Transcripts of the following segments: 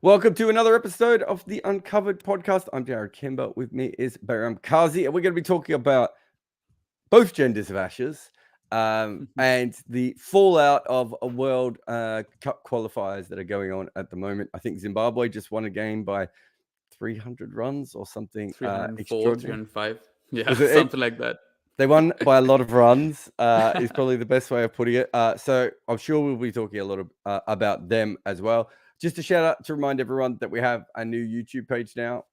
Welcome to another episode of the Uncovered podcast. I'm Jarrod Kimber. With me is Behram Kazi, and we're going to be talking about both genders of Ashes and the fallout of a World Cup qualifiers that are going on at the moment. I think Zimbabwe just won a game by 300 runs or something 304, extraordinary. 305. Yeah, Was it? something like that. They won by a lot of runs, is probably the best way of putting it. So I'm sure we'll be talking a lot of, about them as well. Just a shout out to remind everyone that we have a new YouTube page now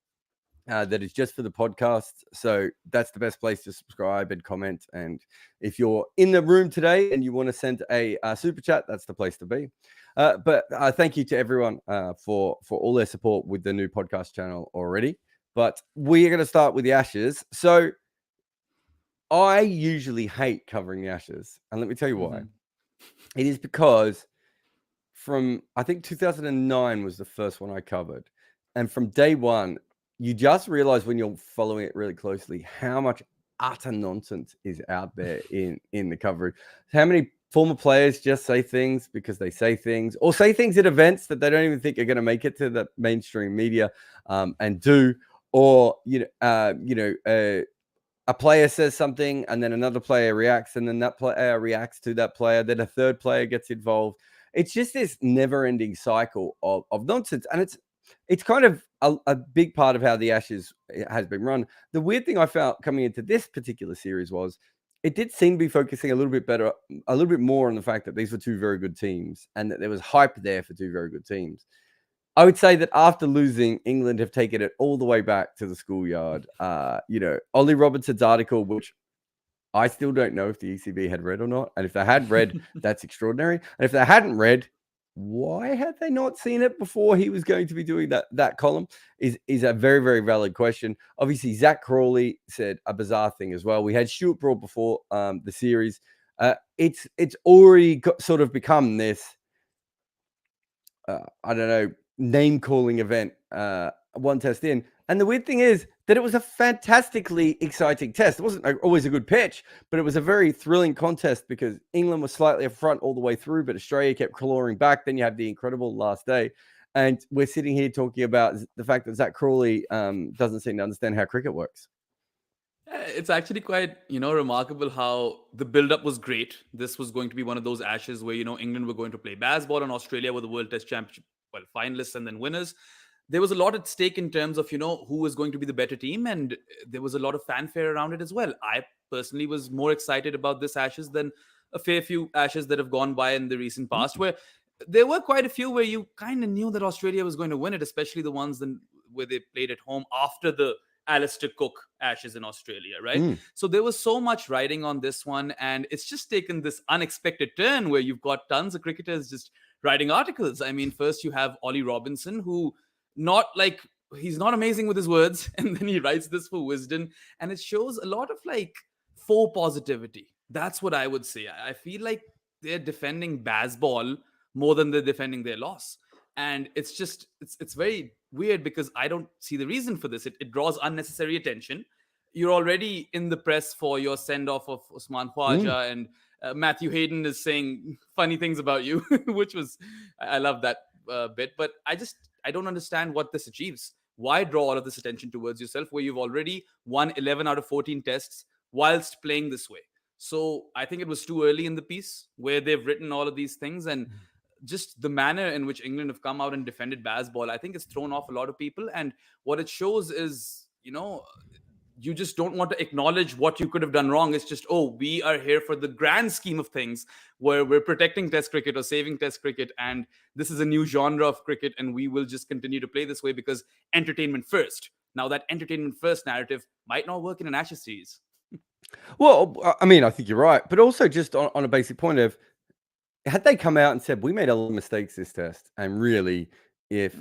that is just for the podcast. So that's the best place to subscribe and comment. And if you're in the room today and you want to send a super chat, that's the place to be. But thank you to everyone for all their support with the new podcast channel already. But we are going to start with the Ashes. So I usually hate covering the Ashes, and let me tell you why. It is because I think 2009 was the first one I covered, and from day one, you just realize when you're following it really closely how much utter nonsense is out there in the coverage. How many former players just say things because they say things, or say things at events that they don't even think are going to make it to the mainstream media, and do, or a player says something and then another player reacts, and then that player reacts to that player, then a third player gets involved. It's just this never-ending cycle of nonsense, and it's kind of a big part of how the Ashes has been run. The weird thing I found coming into this particular series was it did seem to be focusing a little bit more on the fact that these were two very good teams and that there was hype there for two very good teams. I would say that after losing, England have taken it all the way back to the schoolyard. Ollie Robertson's article, which I still don't know if the ECB had read or not. And if they had read, that's extraordinary. And if they hadn't read, why had they not seen it before he was going to be doing that column is a very, very valid question. Obviously, Zach Crawley said a bizarre thing as well. We had Stuart Broad before the series. It's already sort of become this, I don't know, name-calling event one test in. And the weird thing is that it was a fantastically exciting test. It wasn't always a good pitch, but it was a very thrilling contest because England was slightly up front all the way through, but Australia kept clawing back. Then you have the incredible last day. And we're sitting here talking about the fact that Zach Crawley doesn't seem to understand how cricket works. It's actually quite, remarkable how the build-up was great. This was going to be one of those Ashes where, England were going to play Bazball and Australia were the World Test Championship, finalists and then winners. There was a lot at stake in terms of, who was going to be the better team. And there was a lot of fanfare around it as well. I personally was more excited about this Ashes than a fair few Ashes that have gone by in the recent past, where there were quite a few where you kind of knew that Australia was going to win it, especially the ones where they played at home after the Alistair Cook Ashes in Australia, right? So there was so much riding on this one, and it's just taken this unexpected turn where you've got tons of cricketers just writing articles. I mean, first you have Ollie Robinson, who he's not amazing with his words, and then he writes this for Wisden, and it shows a lot of faux positivity. That's what I would say. I feel like they're defending Bazball more than they're defending their loss. And it's just, it's very weird because I don't see the reason for this. It draws unnecessary attention. You're already in the press for your send-off of Usman Khawaja, and Matthew Hayden is saying funny things about you, which was, I love that bit. But I don't understand what this achieves. Why draw all of this attention towards yourself where you've already won 11 out of 14 tests whilst playing this way? So I think it was too early in the piece where they've written all of these things, and just the manner in which England have come out and defended Bazball, I think it's thrown off a lot of people. And what it shows is, you just don't want to acknowledge what you could have done wrong. It's just, we are here for the grand scheme of things where we're protecting Test cricket or saving Test cricket. And this is a new genre of cricket, and we will just continue to play this way because entertainment first. Now, that entertainment first narrative might not work in an Ashes series. Well, I mean, I think you're right. But also just on a basic point of, had they come out and said, we made a lot of mistakes this test, and really, if,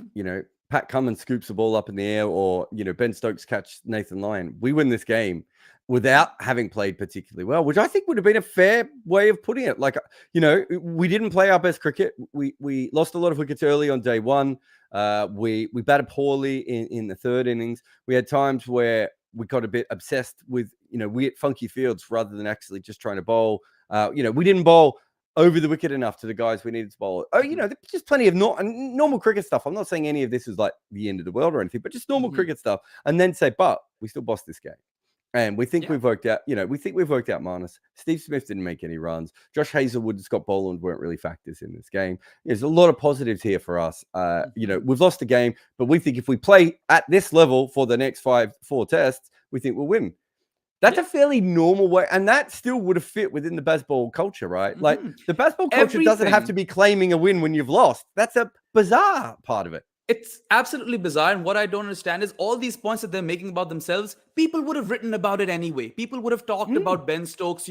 Pat Cummins scoops the ball up in the air, or, Ben Stokes catch Nathan Lyon, we win this game without having played particularly well, which I think would have been a fair way of putting it. We didn't play our best cricket. We lost a lot of wickets early on day one. We batted poorly in the third innings. We had times where we got a bit obsessed with, weird funky fields rather than actually just trying to bowl. We didn't bowl over the wicket enough to the guys we needed to bowl. Oh, there's just plenty of normal cricket stuff. I'm not saying any of this is like the end of the world or anything, but just normal cricket stuff. And then say, but we still bossed this game. And we think we've worked out, we think we've worked out Marnus. Steve Smith didn't make any runs. Josh Hazlewood and Scott Boland weren't really factors in this game. There's a lot of positives here for us. We've lost the game, but we think if we play at this level for the next 4 tests, we think we'll win. That's a fairly normal way, and that still would have fit within the Bazball culture, right? Like, the Bazball culture doesn't have to be claiming a win when you've lost. That's a bizarre part of it. It's absolutely bizarre. And what I don't understand is all these points that they're making about themselves, people would have written about it anyway. People would have talked about Ben Stokes,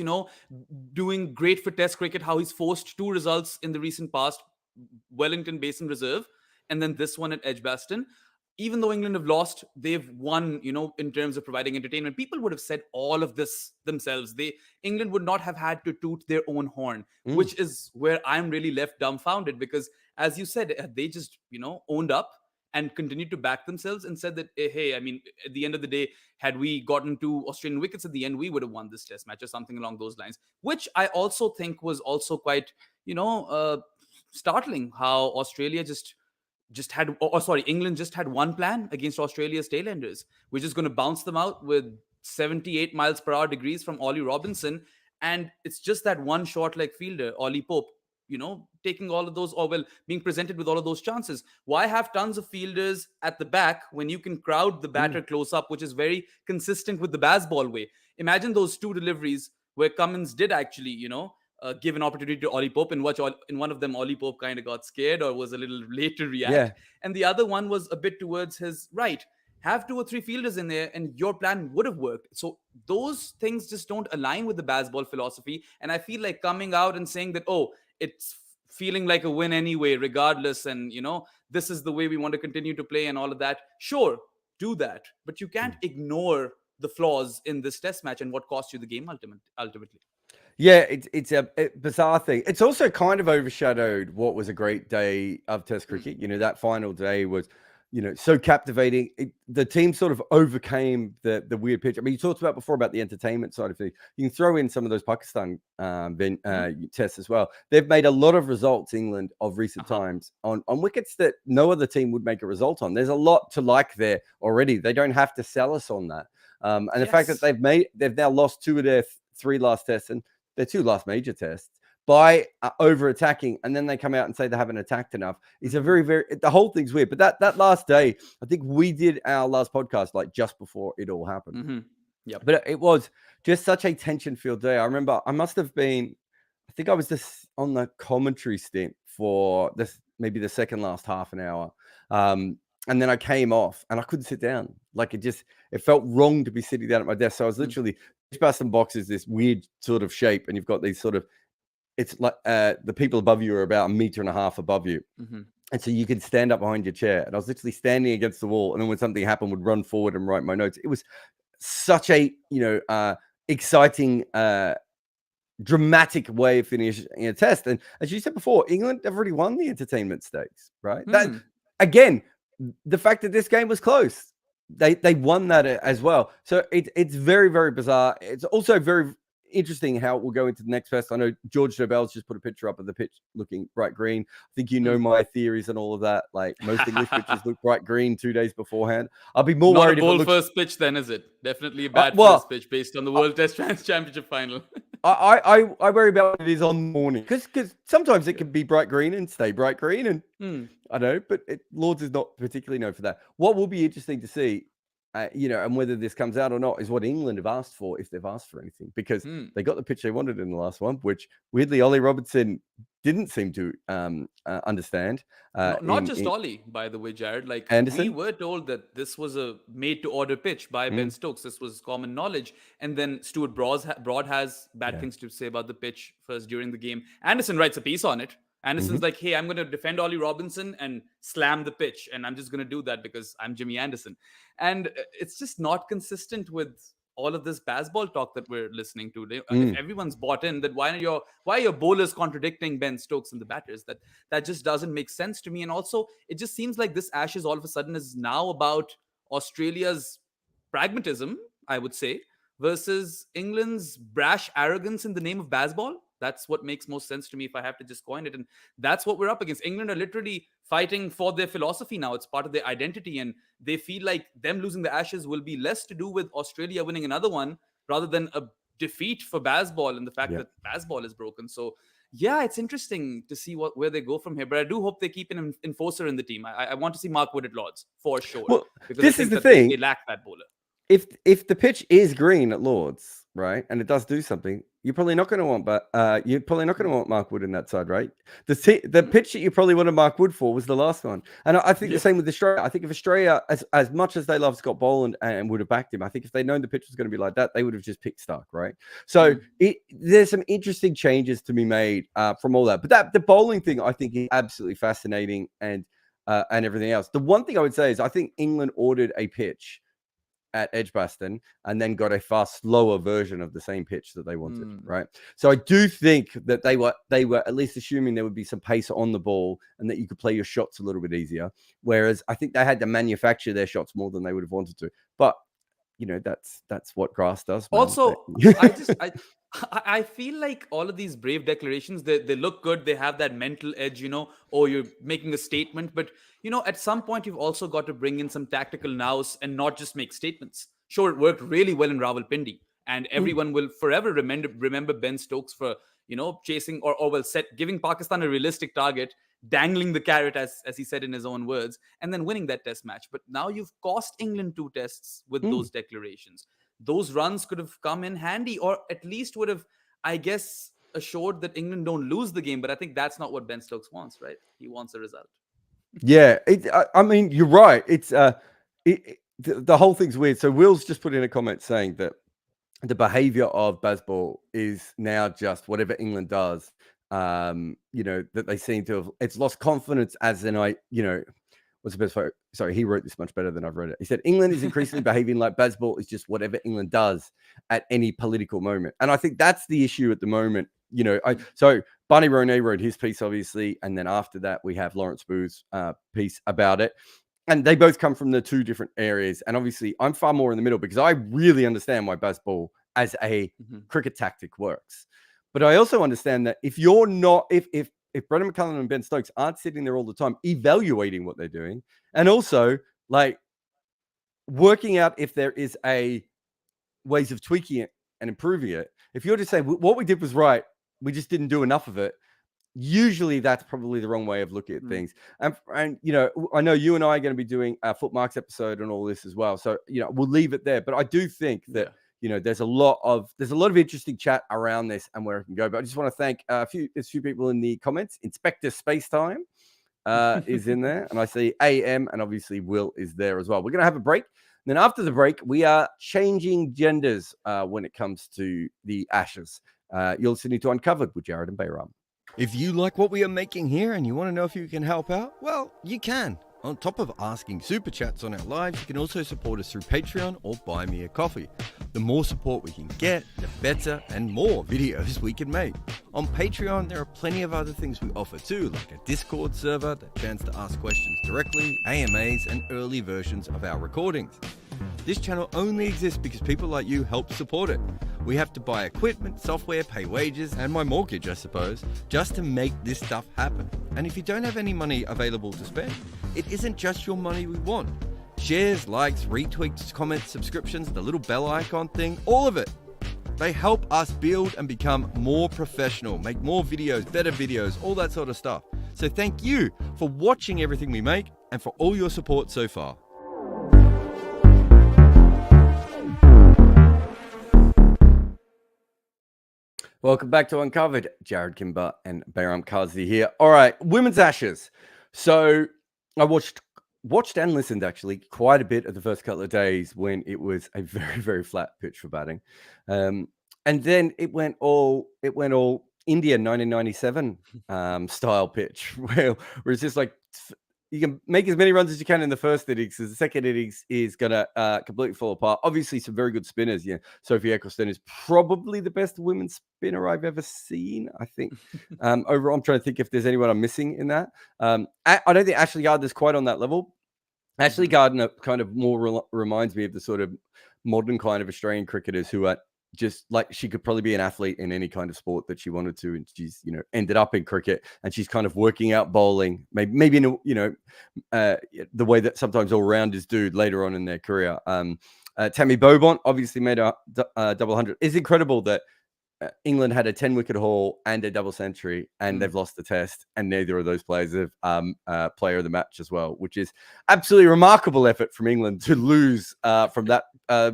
doing great for Test cricket, how he's forced 2 results in the recent past, Wellington Basin Reserve, and then this one at Edgbaston. Even though England have lost, they've won, in terms of providing entertainment. People would have said all of this themselves. England would not have had to toot their own horn, which is where I'm really left dumbfounded because, as you said, they just, owned up and continued to back themselves and said that, hey, I mean, at the end of the day, had we gotten 2 Australian wickets at the end, we would have won this test match or something along those lines, which I also think was also quite, startling how Australia England just had one plan against Australia's tailenders. We're just going to bounce them out with 78 miles per hour degrees from Ollie Robinson. And it's just that one short leg fielder, Ollie Pope, taking all of those, being presented with all of those chances. Why have tons of fielders at the back when you can crowd the batter close up, which is very consistent with the Bazball way? Imagine those 2 deliveries where Cummins did actually, give an opportunity to Ollie Pope, in one of them, Ollie Pope kind of got scared or was a little late to react. Yeah. And the other one was a bit towards his right. Have 2 or 3 fielders in there and your plan would have worked. So those things just don't align with the Bazball philosophy. And I feel like coming out and saying that, it's feeling like a win anyway, regardless. And, this is the way we want to continue to play and all of that. Sure, do that. But you can't ignore the flaws in this test match and what cost you the game ultimately. Yeah, it's a bizarre thing. It's also kind of overshadowed what was a great day of Test cricket. That final day was, so captivating. The team sort of overcame the weird pitch. I mean, you talked about before about the entertainment side of things. You can throw in some of those Pakistan tests as well. They've made a lot of results, England, of recent times on wickets that no other team would make a result on. There's a lot to like there already. They don't have to sell us on that. And the fact that they've now lost 2 of their 3 last tests and their 2 last major tests by over attacking, and then they come out and say they haven't attacked enough. It's a very, very, the whole thing's weird. But that last day, I think we did our last podcast like just before it all happened. But it was just such a tension-filled day. I remember I think I was just on the commentary stint for this, maybe the second last half an hour. And then I came off and I couldn't sit down. Like it felt wrong to be sitting down at my desk. So I was literally Edgbaston box is this weird sort of shape, and you've got these sort of, it's like the people above you are about 1.5 meters above you. And so you could stand up behind your chair. And I was literally standing against the wall. And then when something happened, would run forward and write my notes. It was such a, exciting, dramatic way of finishing a test. And as you said before, England have already won the entertainment stakes, right? That, again, the fact that this game was close, they won that as well. So it's very, very bizarre. It's also very interesting how it will go into the next test. I know George Dobell's just put a picture up of the pitch looking bright green. I think my theories and all of that. Like most English pitches look bright green 2 days beforehand. I'll be more worried. Not a bold first pitch, then, is it? Definitely a bad first pitch based on the World Test Championship final. I worry about what it is on the morning because sometimes it can be bright green and stay bright green, and I know, but Lords is not particularly known for that. What will be interesting to see, and whether this comes out or not, is what England have asked for, if they've asked for anything, because they got the pitch they wanted in the last one, which weirdly Ollie Robinson didn't seem to understand. Not just Ollie, by the way, Jarrod. Like Anderson? We were told that this was a made-to-order pitch by Ben Stokes. This was common knowledge. And then Stuart Broad has bad things to say about the pitch first during the game. Anderson writes a piece on it. Anderson's like, hey, I'm going to defend Ollie Robinson and slam the pitch. And I'm just going to do that because I'm Jimmy Anderson. And it's just not consistent with all of this Bazball talk that we're listening to. If everyone's bought in, that why are your bowlers contradicting Ben Stokes and the batters? That just doesn't make sense to me. And also, it just seems like this Ashes all of a sudden is now about Australia's pragmatism, I would say, versus England's brash arrogance in the name of Bazball. That's what makes most sense to me if I have to just coin it. And that's what we're up against. England are literally fighting for their philosophy now. It's part of their identity. And they feel like them losing the Ashes will be less to do with Australia winning another one rather than a defeat for Bazball and the fact that Bazball is broken. So yeah, it's interesting to see where they go from here. But I do hope they keep an enforcer in the team. I want to see Mark Wood at Lords for sure. Well, because this I think is the thing. They lack that bowler. If the pitch is green at Lords, right, and it does do something, you're probably not going to want Mark Wood in that side, right? The pitch that you probably wanted Mark Wood for was the last one, and I think the same with Australia. I think if Australia, as much as they love Scott Boland and would have backed him, I think if they'd known the pitch was going to be like that, they would have just picked Stark, right? So there's some interesting changes to be made from all that, but the bowling thing I think is absolutely fascinating and everything else. The one thing I would say is I think England ordered a pitch at Edgbaston and then got a far slower version of the same pitch that they wanted, right? So I do think that they were at least assuming there would be some pace on the ball and that you could play your shots a little bit easier. Whereas I think they had to manufacture their shots more than they would have wanted to. But you know, that's what grass does. Man. Also, I feel like all of these brave declarations, they look good. They have that mental edge, you know, or you're making a statement. But, you know, at some point, you've also got to bring in some tactical nous and not just make statements. Sure, it worked really well in Rawalpindi. And everyone will forever remember Ben Stokes for, you know, chasing giving Pakistan a realistic target, dangling the carrot, as he said in his own words, and then winning that test match. But now you've cost England 2 tests with those declarations. Those runs could have come in handy, or at least would have, I guess, assured that England don't lose the game. But I think that's not what Ben Stokes wants, right? He wants a result. Yeah, I mean, you're right. It's the whole thing's weird. So Will's just put in a comment saying that the behavior of Bazball is now just whatever England does. You know, that they seem to have, it's lost confidence as in, what's the best way? Sorry, he wrote this much better than I've read it. He said, England is increasingly behaving like Bazball is just whatever England does at any political moment. And I think that's the issue at the moment. You know, so Barney Ronay wrote his piece, obviously. And then after that, we have Lawrence Booth's piece about it. And they both come from the 2 different areas. And obviously, I'm far more in the middle because I really understand why Bazball as a cricket tactic works. But I also understand that if you're not, if Brendan McCullum and Ben Stokes aren't sitting there all the time evaluating what they're doing, and also like working out if there is a ways of tweaking it and improving it, if you're just saying what we did was right, we just didn't do enough of it, usually that's probably the wrong way of looking at things. And you know, I know you and I are going to be doing a Footmarks episode and all this as well. So, you know, we'll leave it there. But I do think that, you know, there's a lot of interesting chat around this and where it can go. But I just want to thank a few people in the comments. Inspector Spacetime is in there, and I see AM, and obviously Will is there as well. We're going to have a break. And then after the break, we are changing genders when it comes to the Ashes. You're listening to Uncovered with Jarrod and Behram. If you like what we are making here and you want to know if you can help out, well, you can. On top of asking super chats on our lives, you can also support us through Patreon or buy me a coffee. The more support we can get, the better and more videos we can make. On Patreon, there are plenty of other things we offer too, like a Discord server, the chance to ask questions directly, AMAs, and early versions of our recordings. This channel only exists because people like you help support it. We have to buy equipment, software, pay wages, and my mortgage, I suppose, just to make this stuff happen. And if you don't have any money available to spend, it isn't just your money we want. Shares, likes, retweets, comments, subscriptions, the little bell icon thing, all of it. They help us build and become more professional, make more videos, better videos, all that sort of stuff. So thank you for watching everything we make and for all your support so far. Welcome back to Uncovered. Jarrod Kimber and Behram Kazi here. All right, Women's Ashes. So I watched and listened actually quite a bit of the first couple of days when it was a very, very flat pitch for batting. And then it went all India 1997 style pitch where it's just like you can make as many runs as you can in the first innings, because the second innings is going to completely fall apart. Obviously, some very good spinners. Yeah, Sophie Ecclestone is probably the best women's spinner I've ever seen, I think. Overall, I'm trying to think if there's anyone I'm missing in that. I don't think Ashley Gardner's quite on that level. Ashley Gardner kind of more reminds me of the sort of modern kind of Australian cricketers who are just like she could probably be an athlete in any kind of sport that she wanted to, and she's ended up in cricket, and she's kind of working out bowling, maybe in the way that sometimes all-rounders do later on in their career. Tammy Beaumont obviously made a double hundred. It's incredible that England had a 10-wicket haul and a double century, and they've lost the test, and neither of those players have player of the match as well, which is absolutely remarkable effort from England to lose from that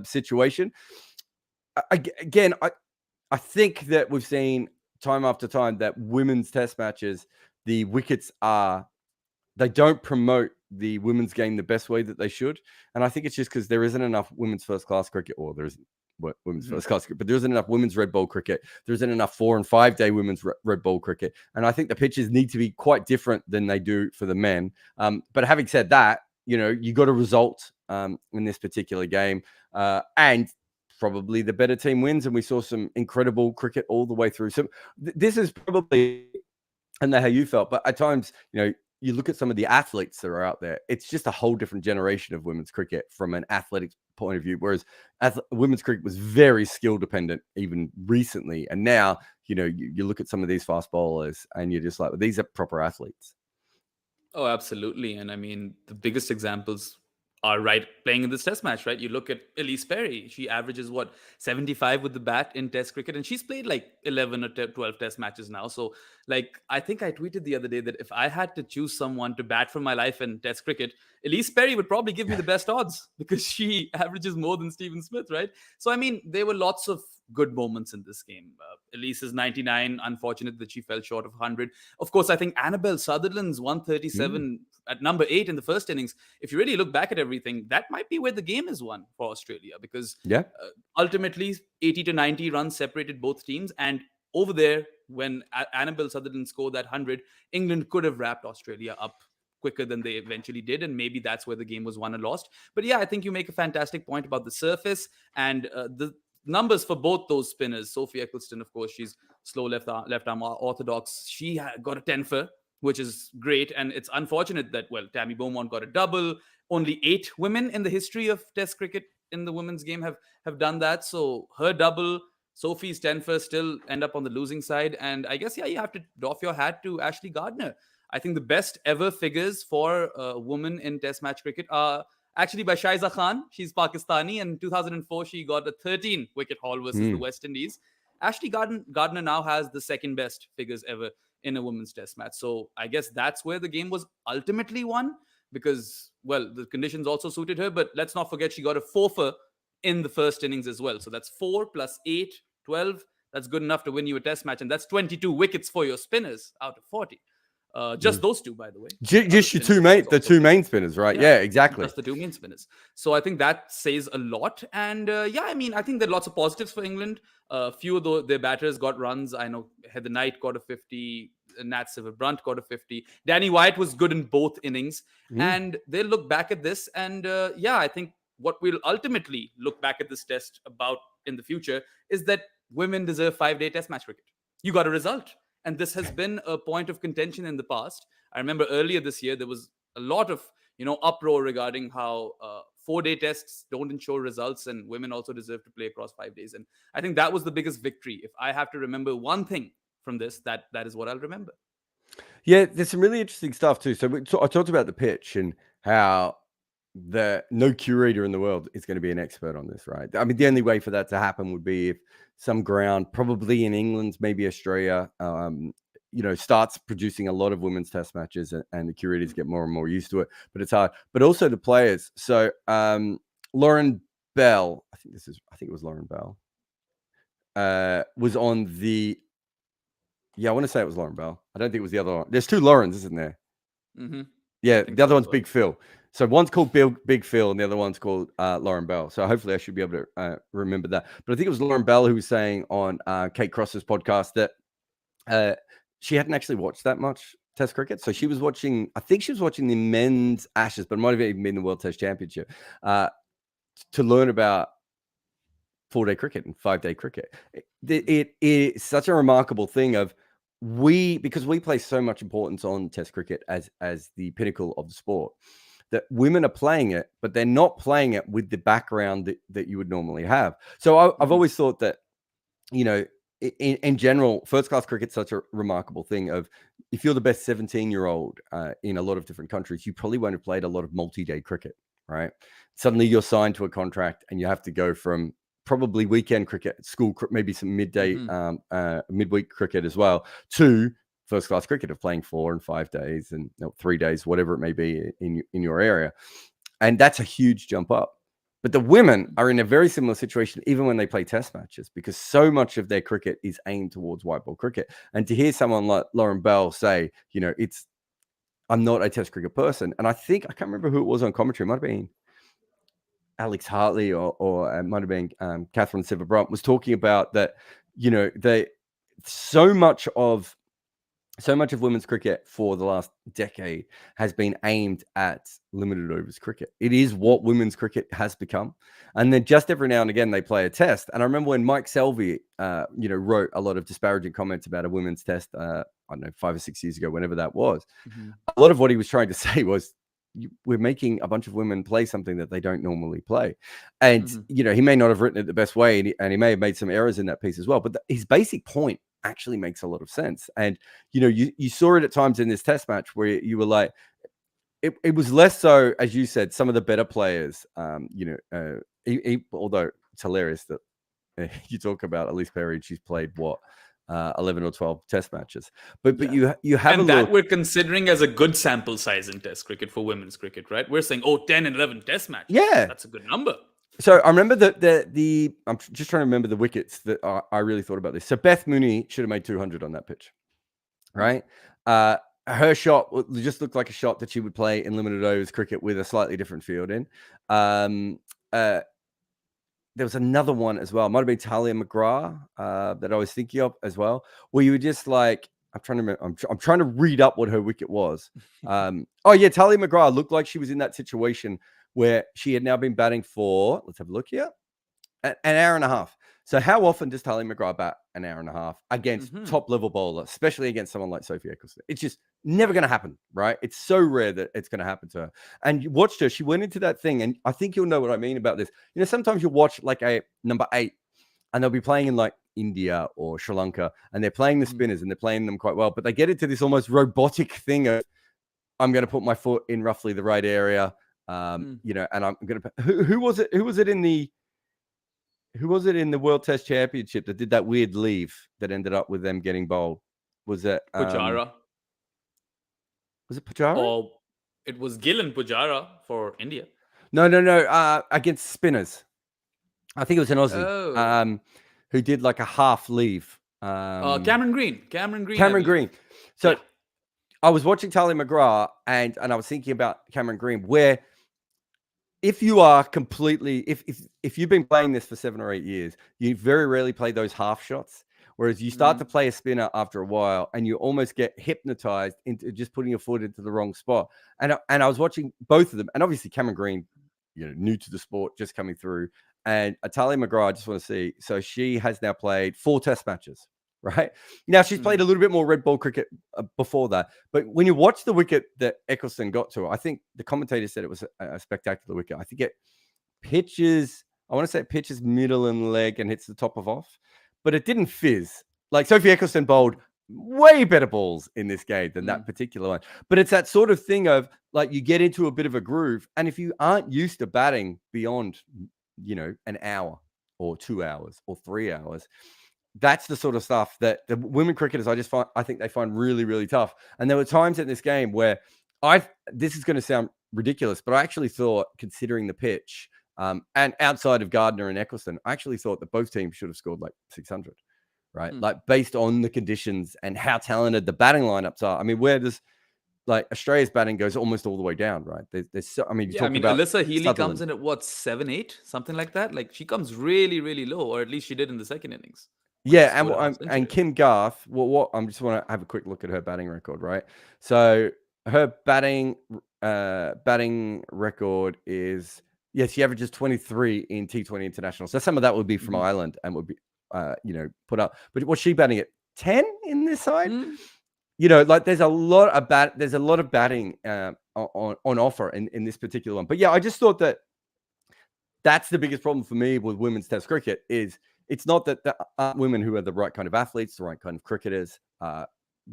situation. Again, I think that we've seen time after time that women's test matches, the wickets they don't promote the women's game the best way that they should. And I think it's just because there isn't enough women's first class cricket, or there isn't women's first class cricket, but there isn't enough women's red ball cricket. There isn't enough 4 and 5 day women's red ball cricket. And I think the pitches need to be quite different than they do for the men. But having said that, you got a result in this particular game, and probably the better team wins. And we saw some incredible cricket all the way through. So this is probably, I don't know how you felt, but at times, you look at some of the athletes that are out there, it's just a whole different generation of women's cricket from an athletic point of view. Whereas women's cricket was very skill dependent even recently. And now, you look at some of these fast bowlers and you're just like, well, these are proper athletes. Oh, absolutely. And I mean, the biggest examples are playing in this test match, right? You look at Elise Perry. She averages 75 with the bat in test cricket, and she's played like 11 or 12 test matches now. So I think I tweeted the other day that if I had to choose someone to bat for my life in test cricket, Elise Perry would probably give me the best odds, because she averages more than Stephen Smith, right? So I mean, there were lots of good moments in this game. Elise is 99. Unfortunate that she fell short of 100. Of course, I think Annabelle Sutherland's 137 at number 8 in the first innings. If you really look back at everything, that might be where the game is won for Australia, because ultimately 80 to 90 runs separated both teams. And over there, when Annabelle Sutherland scored that 100, England could have wrapped Australia up quicker than they eventually did, and maybe that's where the game was won and lost. But yeah, I think you make a fantastic point about the surface and the numbers for both those spinners. Sophie Eccleston, of course, she's slow left arm orthodox. She got a 10 for, which is great. And it's unfortunate that, Tammy Beaumont got a double. Only 8 women in the history of Test cricket in the women's game have done that. So her double, Sophie's 10 for, still end up on the losing side. And I guess, you have to doff your hat to Ashley Gardner. I think the best ever figures for a woman in Test match cricket are actually by Shaiza Khan. She's Pakistani, and in 2004 she got a 13-wicket haul versus the West Indies. Ashley Gardner now has the second best figures ever in a women's test match. So I guess that's where the game was ultimately won, because, the conditions also suited her. But let's not forget, she got a 4 for in the first innings as well. So that's 4 plus 8, 12. That's good enough to win you a test match. And that's 22 wickets for your spinners out of 40. Just those two, by the way. Just your two main spinners, right? Yeah, exactly. Just the 2 main spinners. So I think that says a lot. And I mean, I think there are lots of positives for England. Few of their batters got runs. I know Heather Knight got a 50. Nat Silver-Brunt got a 50. Danny Wyatt was good in both innings. And they'll look back at this. And I think what we'll ultimately look back at this test about in the future is that women deserve 5-day test match cricket. You got a result. And this has been a point of contention in the past. I remember earlier this year, there was a lot of, uproar regarding how 4-day tests don't ensure results, and women also deserve to play across 5 days. And I think that was the biggest victory. If I have to remember one thing from this, that is what I'll remember. Yeah, there's some really interesting stuff too. So I talked about the pitch and how no curator in the world is going to be an expert on this, right? I mean, the only way for that to happen would be if some ground, probably in England, maybe Australia, starts producing a lot of women's test matches, and the curators get more and more used to it. But it's hard. But also the players. So Lauren Bell, I think it was Lauren Bell, was on the. Yeah, I want to say it was Lauren Bell. I don't think it was the other one. There's 2 Laurens, isn't there? Mm-hmm. Yeah, the other one's Big Phil. So one's called Big Phil, and the other one's called Lauren Bell. So hopefully I should be able to remember that. But I think it was Lauren Bell who was saying on Kate Cross's podcast that she hadn't actually watched that much Test cricket. So she was watching, I think she was watching the men's Ashes, but it might have even been the World Test Championship, to learn about 4-day cricket and 5-day cricket. It is such a remarkable thing of because we place so much importance on Test cricket as the pinnacle of the sport, that women are playing it, but they're not playing it with the background that you would normally have. So I've always thought that you know, in general, first class cricket's such a remarkable thing. Of if you're the best 17-year-old in a lot of different countries, you probably won't have played a lot of multi-day cricket, right? Suddenly you're signed to a contract and you have to go from probably weekend cricket, school, maybe some midday, midweek cricket as well, to first class cricket of playing 4 and 5 days and 3 days, whatever it may be in your area. And that's a huge jump up. But the women are in a very similar situation, even when they play test matches, because so much of their cricket is aimed towards white ball cricket. And to hear someone like Lauren Bell say, you know, I'm not a test cricket person. And I can't remember who it was on commentary. It might have been Alex Hartley or it might have been Catherine Siver-Brunt was talking about that, you know, so much of women's cricket for the last decade has been aimed at limited overs cricket. It is what women's cricket has become. And then just every now and again, they play a test. And I remember when Mike Selvey, wrote a lot of disparaging comments about a women's test, I don't know, 5 or 6 years ago, whenever that was. A lot of what he was trying to say was, we're making a bunch of women play something that they don't normally play. And, you know, he may not have written it the best way, and he may have made some errors in that piece as well. But his basic point actually makes a lot of sense. And, you know, you saw it at times in this test match where you were like, it was less so, as you said, some of the better players, although it's hilarious that you talk about Elise Perry, she's played 11 or 12 test matches, but you have, and that we're considering as a good sample size in test cricket for women's cricket, right? We're saying 10 and 11 test matches. Yeah, that's a good number. So I remember that I'm just trying to remember the wickets that I really thought about this. So Beth Mooney should have made 200 on that pitch, right? Her shot just looked like a shot that she would play in limited overs cricket with a slightly different field in. There was another one as well. It might have been Talia McGrath that I was thinking of as well, where you were just like, I'm trying to remember, I'm trying to read up what her wicket was. Talia McGrath looked like she was in that situation where she had now been batting for, let's have a look here, an hour and a half. So how often does Talia McGrath bat an hour and a half against top level bowler, especially against someone like Sophie Ecclestone? It's just never going to happen, right? It's so rare that it's going to happen to her. And you watched her, she went into that thing, and I think you'll know what I mean about this. You know, sometimes you watch like a number 8 and they'll be playing in like India or Sri Lanka, and they're playing the spinners and they're playing them quite well, but they get into this almost robotic thing of, I'm going to put my foot in roughly the right area. And I'm going to, who was it in the World Test Championship that did that weird leave that ended up with them getting bowled? Was it Pujara? Was it Pujara? Or it was Gill and Pujara for India. No. Against spinners. I think it was an Aussie who did like a half leave. Cameron Green. Cameron Green. So I was watching Talia McGrath and I was thinking about Cameron Green, where if you are completely, if you've been playing this for 7 or 8 years, you very rarely play those half shots. Whereas you start to play a spinner after a while and you almost get hypnotized into just putting your foot into the wrong spot. And I was watching both of them, and obviously Cameron Green, new to the sport, just coming through. And Talia McGrath, I just want to see. So she has now played 4 test matches, right? Now she's played a little bit more red ball cricket before that. But when you watch the wicket that Ecclestone got to, I think the commentator said it was a spectacular wicket. I think it pitches middle and leg and hits the top of off, but it didn't fizz. Like Sophie Ecclestone bowled way better balls in this game than that particular one. But it's that sort of thing of like, you get into a bit of a groove. And if you aren't used to batting beyond, an hour or 2 hours or 3 hours, that's the sort of stuff that the women cricketers, I think they find really, really tough. And there were times in this game where this is going to sound ridiculous, but I actually thought, considering the pitch, and outside of Gardner and Ecclestone, I actually thought that both teams should have scored like 600, right? Like based on the conditions and how talented the batting lineups are. I mean, where does like Australia's batting goes almost all the way down, right? Alyssa Healy comes in at 7-8, something like that. Like she comes really, really low, or at least she did in the second innings. Yeah, and Kim Garth. What I just want to have a quick look at her batting record, right? So her batting record is, she averages 23 in T20 international. So some of that would be from Ireland and would be put up. But what's she batting at 10 in this side? Like there's a lot of batting on offer in this particular one. But yeah, I just thought that's the biggest problem for me with women's test cricket is it's not that there aren't women who are the right kind of athletes, the right kind of cricketers,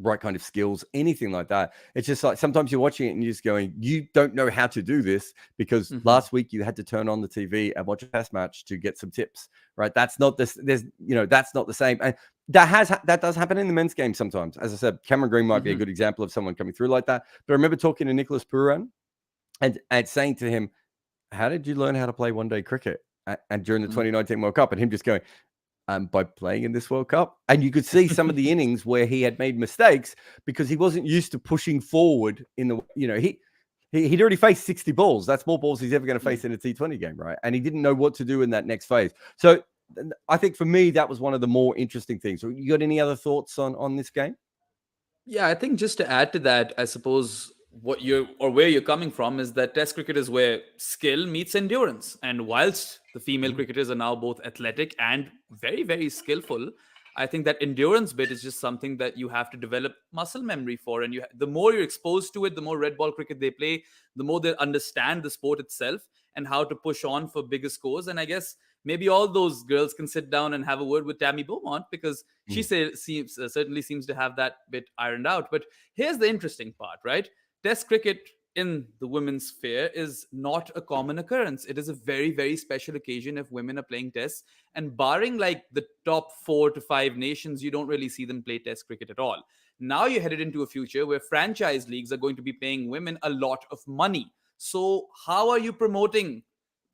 right kind of skills, anything like that. It's just like sometimes you're watching it and you're just going, you don't know how to do this because last week you had to turn on the TV and watch a test match to get some tips, right? That's not this. There's, that's not the same. And that does happen in the men's game sometimes. As I said, Cameron Green might be a good example of someone coming through like that. But I remember talking to Nicholas Pooran and saying to him, how did you learn how to play one-day cricket? And during the 2019 World Cup, and him just going, by playing in this World Cup. And you could see some of the innings where he had made mistakes because he wasn't used to pushing forward in the, he'd already faced 60 balls. That's more balls he's ever going to face in a T20 game, right? And he didn't know what to do in that next phase. So I think for me, that was one of the more interesting things. So you got any other thoughts on this game? Yeah, I think just to add to that, I suppose where you're coming from is that Test cricket is where skill meets endurance. And whilst the female cricketers are now both athletic and very, very skillful, I think that endurance bit is just something that you have to develop muscle memory for. And the more you're exposed to it, the more red ball cricket they play, the more they understand the sport itself and how to push on for bigger scores. And I guess maybe all those girls can sit down and have a word with Tammy Beaumont because she certainly seems to have that bit ironed out. But here's the interesting part, right? Test cricket in the women's sphere is not a common occurrence. It is a very, very special occasion if women are playing tests. And barring like the top 4 to 5 nations, you don't really see them play test cricket at all. Now you're headed into a future where franchise leagues are going to be paying women a lot of money. So how are you promoting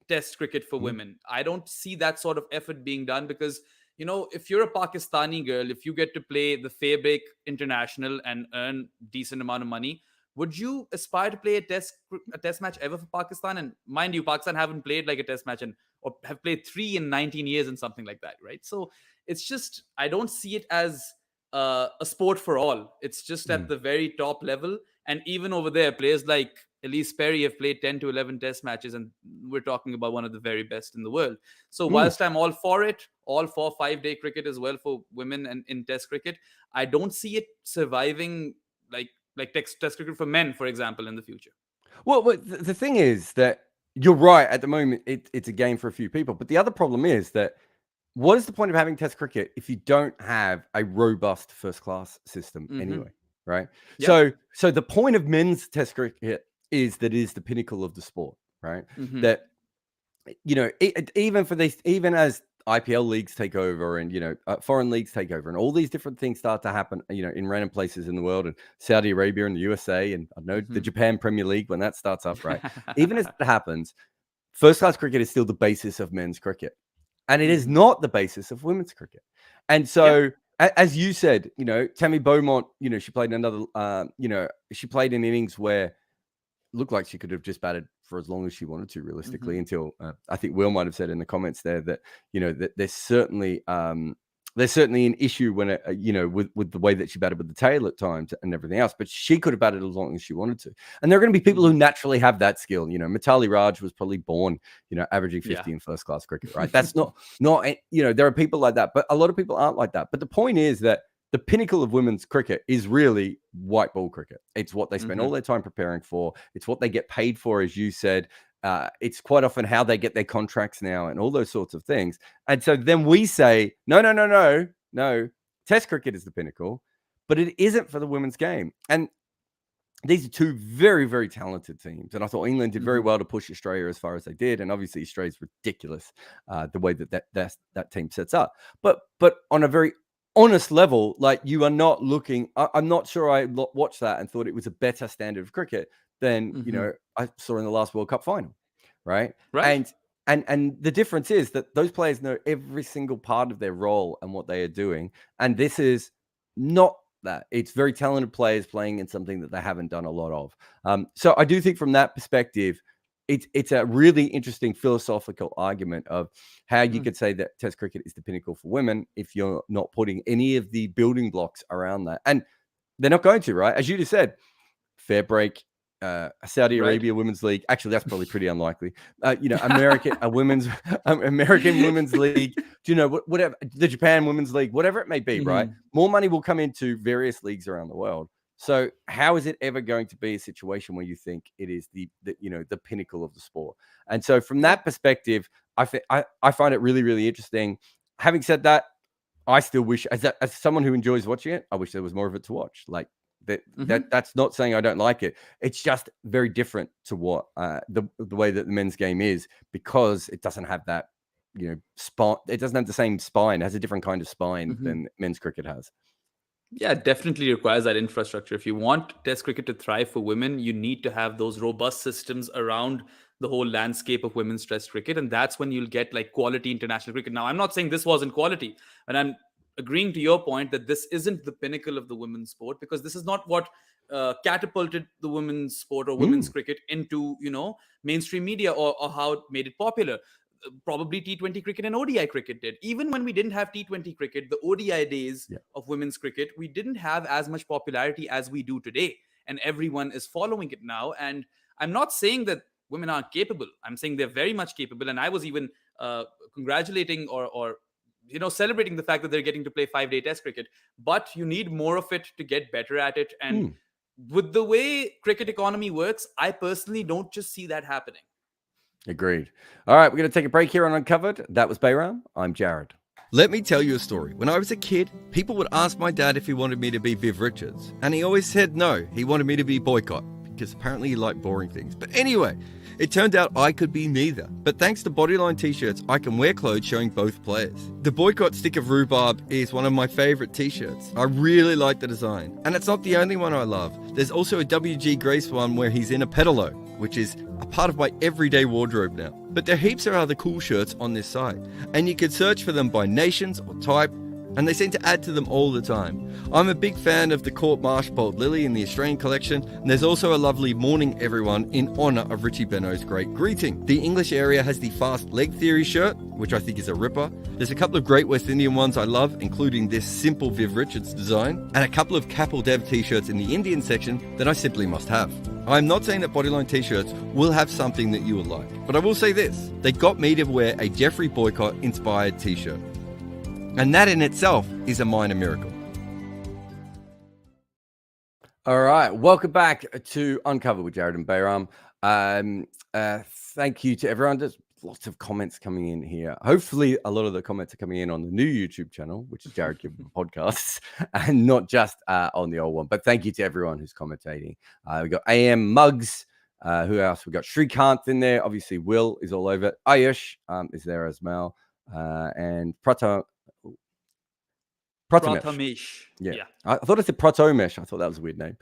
test cricket for women? I don't see that sort of effort being done because, if you're a Pakistani girl, if you get to play the Fairbreak International and earn decent amount of money, would you aspire to play a test match ever for Pakistan? And mind you, Pakistan haven't played like a test match or have played 3 in 19 years and something like that, right? So it's just, I don't see it as a sport for all. It's just at the very top level. And even over there, players like Elise Perry have played 10 to 11 test matches, and we're talking about one of the very best in the world. So whilst I'm all for it, all for 5-day cricket as well for women and in test cricket, I don't see it surviving like test cricket for men, for example, in the future. Well, the thing is that you're right. At the moment, it's a game for a few people. But the other problem is that what is the point of having test cricket if you don't have a robust first-class system anyway, right? Yep. So the point of men's test cricket is that it is the pinnacle of the sport, right? That, even as IPL leagues take over and, foreign leagues take over and all these different things start to happen, in random places in the world and Saudi Arabia and the USA and I know the Japan Premier League when that starts up, right? Even as it happens, first-class cricket is still the basis of men's cricket. And it is not the basis of women's cricket. And so, as you said, Tammy Beaumont, she played another, she played an innings where it looked like she could have just batted for as long as she wanted to, realistically, until I think Will might have said in the comments there that, that there's certainly an issue when with the way that she batted with the tail at times and everything else, but she could have batted as long as she wanted to. And there are going to be people who naturally have that skill. Mitali Raj was probably born, averaging 50 in first class cricket, right? That's not, there are people like that, but a lot of people aren't like that. But the point is that the pinnacle of women's cricket is really white ball cricket. It's what they spend all their time preparing for. It's what they get paid for, as you said. It's quite often how they get their contracts now and all those sorts of things. And so then we say, no, test cricket is the pinnacle, but it isn't for the women's game. And these are two very, very talented teams. And I thought England did very well to push Australia as far as they did. And obviously Australia's ridiculous the way that team sets up. But on a very honest level, like you are not looking, I'm not sure I watched that and thought it was a better standard of cricket than, I saw in the last World Cup final, right? And the difference is that those players know every single part of their role and what they are doing. And this is not that. It's very talented players playing in something that they haven't done a lot of. So I do think from that perspective, it's a really interesting philosophical argument of how you could say that test cricket is the pinnacle for women if you're not putting any of the building blocks around that. And they're not going to, right? As you just said, fair break, Saudi Arabia Women's League. Actually, that's probably pretty unlikely. American Women's League. Whatever, the Japan Women's League, whatever it may be, right? More money will come into various leagues around the world. So how is it ever going to be a situation where you think it is the pinnacle of the sport? And so from that perspective, I find it really, really interesting. having said that, I still wish, as someone who enjoys watching it, I wish there was more of it to watch. Like that's not saying I don't like it. It's just very different to what the way that the men's game is, because it doesn't have that, spine. It doesn't have the same spine. It has a different kind of spine than men's cricket has. Yeah, it definitely requires that infrastructure. If you want Test cricket to thrive for women, you need to have those robust systems around the whole landscape of women's Test cricket. And that's when you'll get like quality international cricket. Now, I'm not saying this wasn't quality, and I'm agreeing to your point that this isn't the pinnacle of the women's sport, because this is not what catapulted the women's sport or women's cricket into, mainstream media, or how it made it popular. Probably T20 cricket and ODI cricket did. Even when we didn't have T20 cricket, the ODI days of women's cricket, we didn't have as much popularity as we do today. And everyone is following it now. And I'm not saying that women aren't capable. I'm saying they're very much capable. And I was even congratulating or celebrating the fact that they're getting to play 5-day Test cricket. But you need more of it to get better at it. And with the way cricket economy works, I personally don't just see that happening. Agreed. All right, we're going to take a break here on Uncovered. That was Behram. I'm Jarrod. Let me tell you a story. When I was a kid, people would ask my dad if he wanted me to be Viv Richards. And he always said no, he wanted me to be Boycott, because apparently he liked boring things. But anyway, it turned out I could be neither. But thanks to Bodyline t-shirts, I can wear clothes showing both players. The Boycott stick of rhubarb is one of my favorite t-shirts. I really like the design. And it's not the only one I love. There's also a WG Grace one where he's in a pedalo, which is a part of my everyday wardrobe now. But there are heaps of other cool shirts on this site, and you can search for them by nations or type, and they seem to add to them all the time. I'm a big fan of the Court Marsh Bold Lily in the Australian collection, and there's also a lovely Morning Everyone in honour of Richie Benaud's great greeting. The English area has the Fast Leg Theory shirt, which I think is a ripper. There's a couple of great West Indian ones I love, including this simple Viv Richards design, and a couple of Kapil Dev t-shirts in the Indian section that I simply must have. I'm not saying that Bodyline t-shirts will have something that you will like, but I will say this: they got me to wear a Jeffrey Boycott inspired t-shirt. And that in itself is a minor miracle. All right, welcome back to Uncovered with Jarrod and Behram. Thank you to everyone. There's lots of comments coming in here. Hopefully, a lot of the comments are coming in on the new YouTube channel, which is Jarrod Gibson Podcasts, and not just on the old one. But thank you to everyone who's commentating. We got AM Muggs. Who else? We got Shrikant in there. Obviously, Will is all over it. Ayush is there as well. And Prathamesh. Yeah. I thought it said Pratomesh. I thought that was a weird name.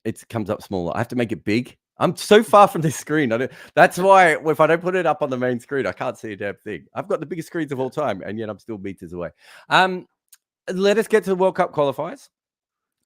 It comes up smaller. I have to make it big. I'm so far from this screen. That's why if I don't put it up on the main screen, I can't see a damn thing. I've got the biggest screens of all time, and yet I'm still meters away. Let us get to the World Cup qualifiers.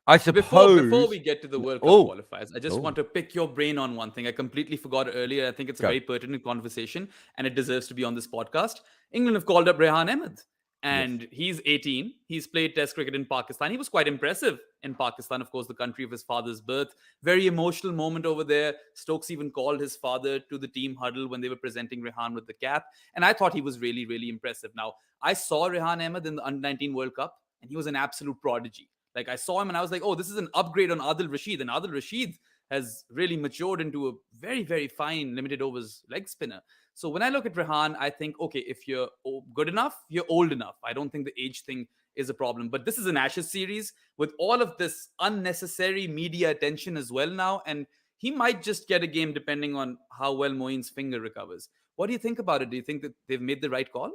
I suppose before we get to the World Cup qualifiers, I just want to pick your brain on one thing. I completely forgot earlier. I think it's a very pertinent conversation, and it deserves to be on this podcast. England have called up Rehan Ahmed. And he's 18. He's played Test cricket in Pakistan. He was quite impressive in Pakistan, of course, the country of his father's birth. Very emotional moment over there. Stokes even called his father to the team huddle when they were presenting Rehan with the cap. And I thought he was really, really impressive. Now, I saw Rehan Ahmed in the Under-19 World Cup, and he was an absolute prodigy. Like, I saw him and I was like, oh, this is an upgrade on Adil Rashid. And Adil Rashid has really matured into a very, very fine limited overs leg spinner. So when I look at Rehan, I think, okay, if you're good enough, you're old enough. I don't think the age thing is a problem. But this is an Ashes series with all of this unnecessary media attention as well now. And he might just get a game depending on how well Moeen's finger recovers. What do you think about it? Do you think that they've made the right call?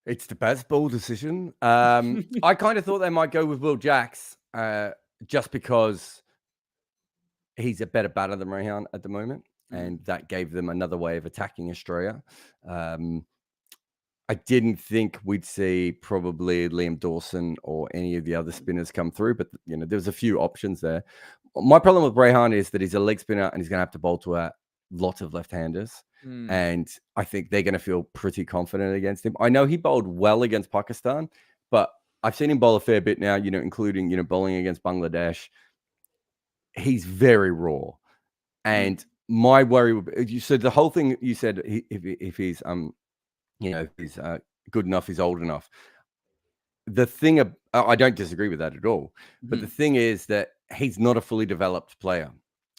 It's the Bazball decision. I kind of thought they might go with Will Jacks just because he's a better batter than Rehan at the moment. And that gave them another way of attacking Australia. I didn't think we'd see probably Liam Dawson or any of the other spinners come through, but there was a few options there. My problem with Rehan is that he's a leg spinner and he's going to have to bowl to a lot of left-handers. And I think they're going to feel pretty confident against him. I know he bowled well against Pakistan, but I've seen him bowl a fair bit now, including, bowling against Bangladesh. He's very raw. And my worry would be, you said the whole thing you said, if he's if he's good enough, he's old enough. The thing, I don't disagree with that at all. But the thing is that he's not a fully developed player.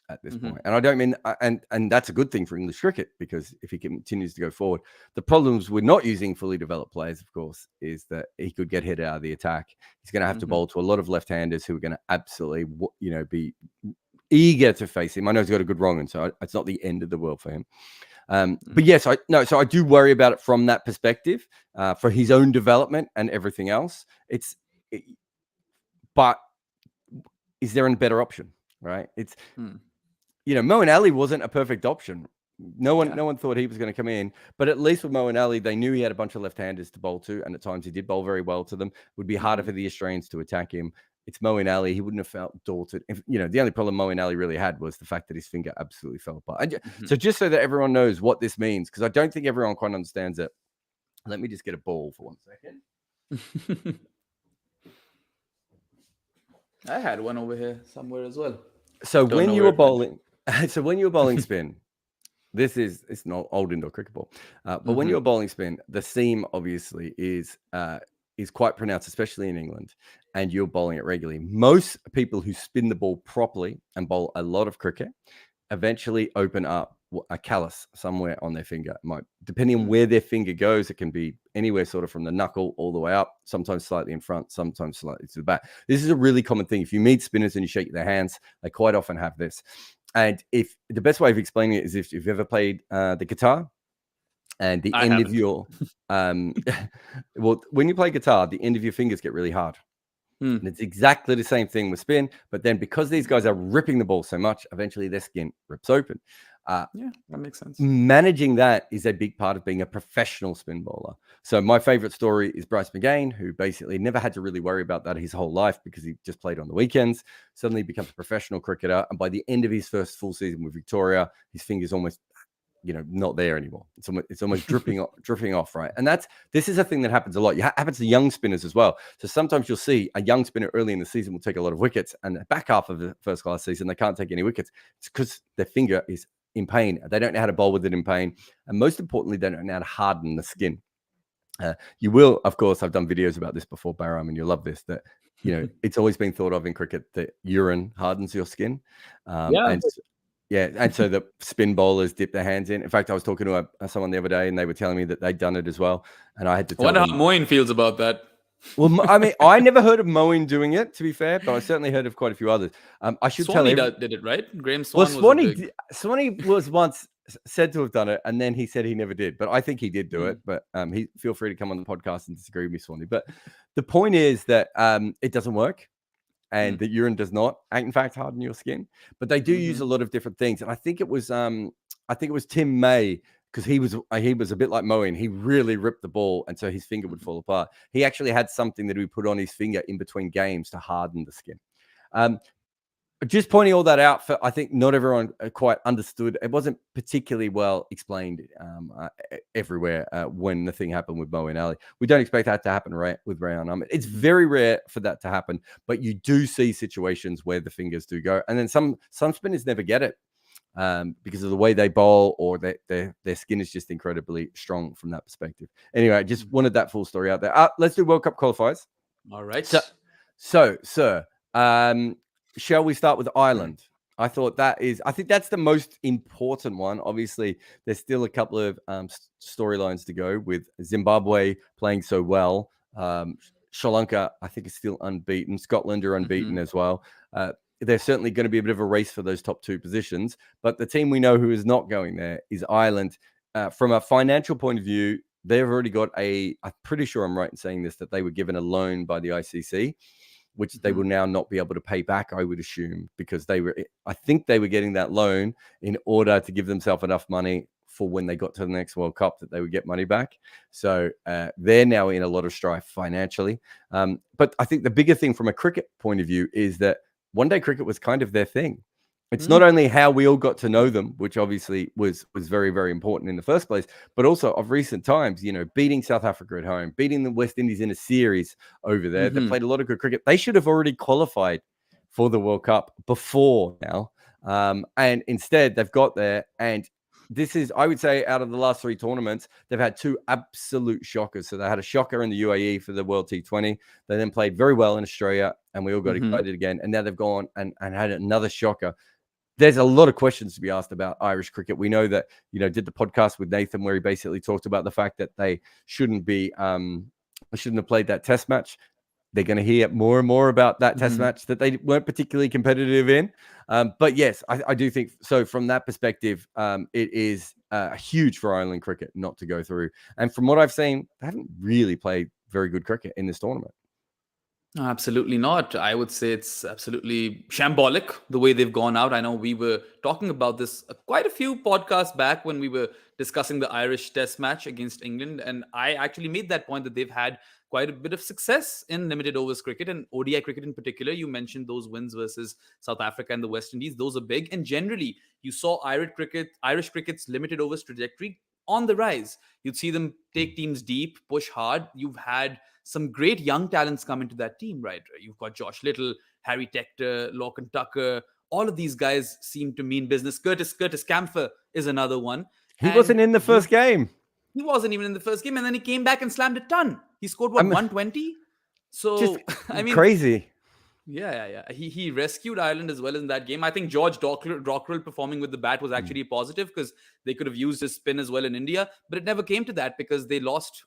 at this point. And I don't mean, and that's a good thing for English cricket, because if he continues to go forward, the problems with not using fully developed players, of course, is that he could get hit out of the attack. He's going to have to bowl to a lot of left-handers who are going to absolutely, be eager to face him. I know he's got a good wrong, and so it's not the end of the world for him. But yes, so I do worry about it from that perspective, for his own development and everything else. But is there a better option, right? It's, Moeen Ali wasn't a perfect option. No one thought he was going to come in, but at least with Moeen Ali, they knew he had a bunch of left-handers to bowl to, and at times he did bowl very well to them. It would be harder for the Australians to attack him. It's Moeen Ali. He wouldn't have felt daunted. The only problem Moeen Ali really had was the fact that his finger absolutely fell apart. And so just so that everyone knows what this means, because I don't think everyone quite understands it. Let me just get a ball for 1 second. I had one over here somewhere as well. So when you were bowling spin, it's not old indoor cricket ball, but when you're bowling spin, the seam obviously is quite pronounced, especially in England, and you're bowling it regularly. Most people who spin the ball properly and bowl a lot of cricket eventually open up a callus somewhere on their finger. Depending on where their finger goes, it can be anywhere sort of from the knuckle all the way up, sometimes slightly in front, sometimes slightly to the back. This is a really common thing. If you meet spinners and you shake their hands, they quite often have this. And if the best way of explaining it is if you've ever played the guitar, and the end of your well, when you play guitar, the end of your fingers get really hard. And it's exactly the same thing with spin, but then because these guys are ripping the ball so much, eventually their skin rips open. That makes sense. Managing that is a big part of being a professional spin bowler. So my favorite story is Bryce McGain, who basically never had to really worry about that his whole life because he just played on the weekends. Suddenly becomes a professional cricketer, and by the end of his first full season with Victoria, his fingers almost not there anymore. It's almost dripping off, right? And this is a thing that happens a lot. It happens to young spinners as well. So sometimes you'll see a young spinner early in the season will take a lot of wickets, and the back half of the first class season they can't take any wickets. It's because their finger is in pain. They don't know how to bowl with it in pain, and most importantly, they don't know how to harden the skin. You will, of course, I've done videos about this before, Behram, and you'll love this. That it's always been thought of in cricket that urine hardens your skin. And so the spin bowlers dip their hands in. In fact, I was talking to someone the other day, and they were telling me that they'd done it as well. And I had to tell them. I wonder how Moeen feels about that. Well, I mean, I never heard of Moeen doing it, to be fair, but I certainly heard of quite a few others. I should Swanee tell did it, right? Graham Swan. Well, Swanee was once said to have done it, and then he said he never did. But I think he did do it. But feel free to come on the podcast and disagree with me, Swanee. But the point is that it doesn't work. And the urine does not, in fact, harden your skin. But they do use a lot of different things. And I think it was Tim May, because he was a bit like Moeen. He really ripped the ball, and so his finger would fall apart. He actually had something that he put on his finger in between games to harden the skin. Just pointing all that out, for I think not everyone quite understood. It wasn't particularly well explained everywhere when the thing happened with Moeen Ali. We don't expect that to happen with Rayan. It's very rare for that to happen, but you do see situations where the fingers do go, and then some spinners never get it because of the way they bowl, or their skin is just incredibly strong from that perspective. Anyway, I just wanted that full story out there. Let's do World Cup qualifiers. All right. So, sir. Shall we start with Ireland? I think that's the most important one. Obviously, there's still a couple of storylines to go with Zimbabwe playing so well. Sri Lanka, I think, is still unbeaten. Scotland are unbeaten as well. There's certainly going to be a bit of a race for those top two positions. But the team we know who is not going there is Ireland. From a financial point of view, they've already got I'm pretty sure I'm right in saying this, that they were given a loan by the ICC, which they will now not be able to pay back, I would assume, because I think they were getting that loan in order to give themselves enough money for when they got to the next World Cup that they would get money back. So they're now in a lot of strife financially. But I think the bigger thing from a cricket point of view is that one-day cricket was kind of their thing. It's not only how we all got to know them, which obviously was very, very important in the first place, but also of recent times, beating South Africa at home, beating the West Indies in a series over there. They played a lot of good cricket. They should have already qualified for the World Cup before now. And instead they've got there. And this is, I would say, out of the last three tournaments, they've had two absolute shockers. So they had a shocker in the UAE for the World T20. They then played very well in Australia, and we all got excited again. And now they've gone and had another shocker. there's a lot of questions to be asked about Irish cricket. We know that, did the podcast with Nathan where he basically talked about the fact that they shouldn't have played that test match. They're going to hear more and more about that test match that they weren't particularly competitive in. But yes, I do think so. From that perspective, it is huge for Ireland cricket not to go through. And from what I've seen, they haven't really played very good cricket in this tournament. Absolutely not. I would say it's absolutely shambolic the way they've gone out. I know we were talking about this quite a few podcasts back when we were discussing the Irish test match against England. And I actually made that point that they've had quite a bit of success in limited overs cricket and ODI cricket in particular. You mentioned those wins versus South Africa and the West Indies. Those are big. And generally, you saw Irish cricket's limited overs trajectory on the rise. You'd see them take teams deep, push hard. You've had some great young talents come into that team, right? You've got Josh Little, Harry Tector, Lorcan Tucker. All of these guys seem to mean business. Curtis Camphor is another one. He wasn't in the first game. He wasn't even in the first game. And then he came back and slammed a ton. He scored, 120? So, I mean, crazy. Yeah. He rescued Ireland as well in that game. I think George Dockrell performing with the bat was actually a positive because they could have used his spin as well in India. But it never came to that because they lost,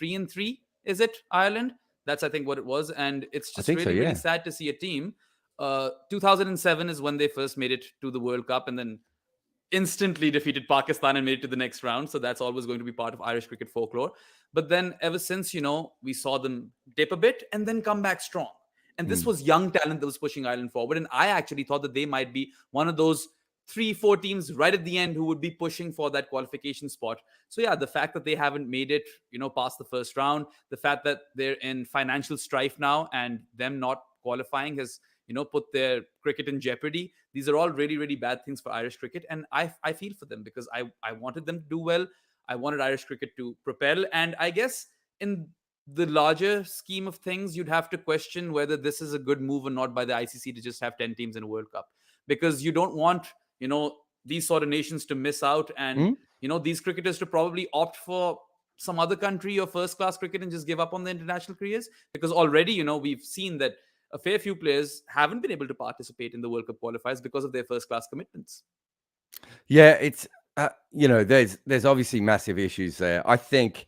3-3? Is it Ireland? That's, I think, what it was. And it's just really sad to see a team. 2007 is when they first made it to the World Cup and then instantly defeated Pakistan and made it to the next round. So that's always going to be part of Irish cricket folklore. But then ever since, we saw them dip a bit and then come back strong. And this was young talent that was pushing Ireland forward. And I actually thought that they might be one of those 3-4 teams right at the end who would be pushing for that qualification spot. So yeah, the fact that they haven't made it, past the first round, the fact that they're in financial strife now and them not qualifying has, put their cricket in jeopardy. These are all really, really bad things for Irish cricket. And I feel for them because I wanted them to do well. I wanted Irish cricket to propel. And I guess in the larger scheme of things, you'd have to question whether this is a good move or not by the ICC to just have 10 teams in a World Cup, because you don't want these sort of nations to miss out and, these cricketers to probably opt for some other country or first class cricket and just give up on their international careers. Because already, we've seen that a fair few players haven't been able to participate in the World Cup qualifiers because of their first class commitments. Yeah, it's, there's obviously massive issues there. I think,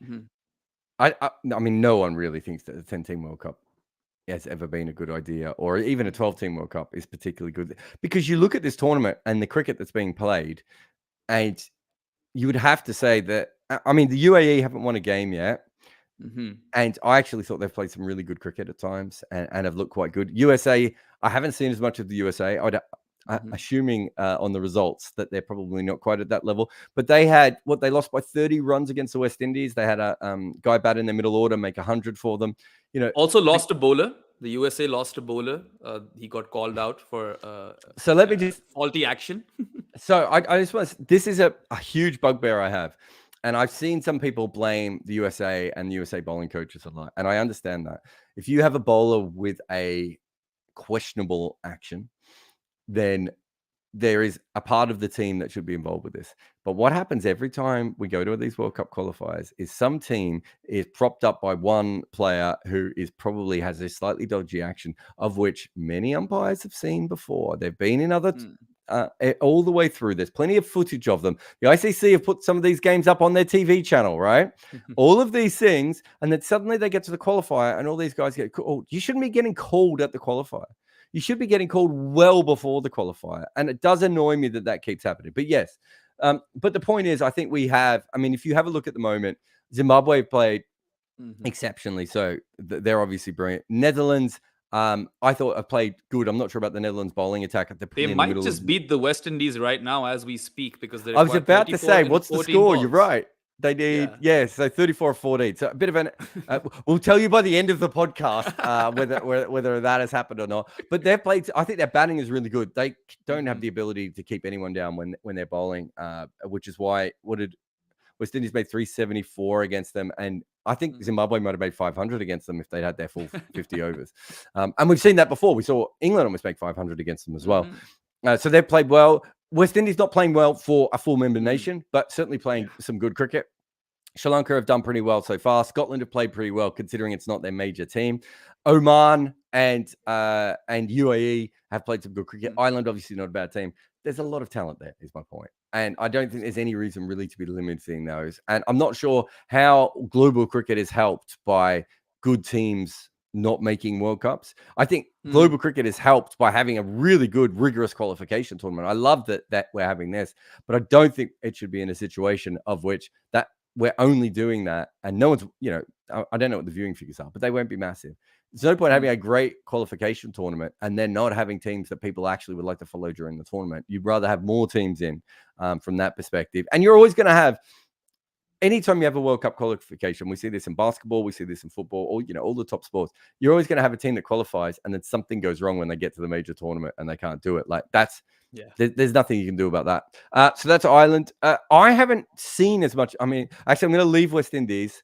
I mean, no one really thinks that the 10-team World Cup has ever been a good idea, or even a 12-team World Cup is particularly good, because you look at this tournament and the cricket that's being played, and you would have to say that, I mean, the UAE haven't won a game yet, and I actually thought they've played some really good cricket at times and have looked quite good. USA, I haven't seen as much of the USA. Assuming on the results that they're probably not quite at that level, but they lost by 30 runs against the West Indies. They had a guy bat in their middle order make 100 for them. Also lost a bowler. The USA lost a bowler. He got called out for so let me just faulty action. So I just want to, this is a huge bugbear I have, and I've seen some people blame the USA and the USA bowling coaches a lot, and I understand that. If you have a bowler with a questionable action, then there is a part of the team that should be involved with this. But what happens every time we go to these World Cup qualifiers is some team is propped up by one player who probably has a slightly dodgy action, of which many umpires have seen before. They've been in other all the way through. There's plenty of footage of them. The ICC have put some of these games up on their TV channel, right? All of these things, and then suddenly they get to the qualifier and all these guys get called. You shouldn't be getting called at the qualifier. You should be getting called well before the qualifier. And it does annoy me that keeps happening. But yes, but the point is, I think if you have a look at the moment, Zimbabwe played exceptionally. So they're obviously brilliant. Netherlands, I thought have played good. I'm not sure about the Netherlands bowling attack. They might just beat the West Indies right now as we speak, because I was about to say, what's the score? Balls. You're right. They need, so 34-14. So a bit of an, we'll tell you by the end of the podcast whether that has happened or not. But they've played, I think their batting is really good. They don't have the ability to keep anyone down when they're bowling, which is why, West Indies made 374 against them. And I think Zimbabwe might have made 500 against them if they'd had their full 50 overs. And we've seen that before. We saw England almost make 500 against them as well. So they've played well. West Indies not playing well for a full member nation, but certainly playing some good cricket. Sri Lanka have done pretty well so far. Scotland have played pretty well considering it's not their major team. Oman and UAE have played some good cricket. Ireland, obviously not a bad team. there's a lot of talent there, is my point. And I don't think there's any reason really to be limiting those. And I'm not sure how global cricket is helped by good teams not making World Cups. I think global cricket is helped by having a really good, rigorous qualification tournament. I love that we're having this, but I don't think it should be in a situation of which that we're only doing that, and no one's, I don't know what the viewing figures are, but they won't be massive. There's no point having a great qualification tournament and then not having teams that people actually would like to follow during the tournament. You'd rather have more teams in from that perspective. And you're always going to have, anytime you have a World Cup qualification, we see this in basketball, we see this in football, or all the top sports. You're always going to have a team that qualifies, and then something goes wrong when they get to the major tournament and they can't do it. Like there's nothing you can do about that. So that's Ireland. I haven't seen as much. I mean, actually, I'm going to leave West Indies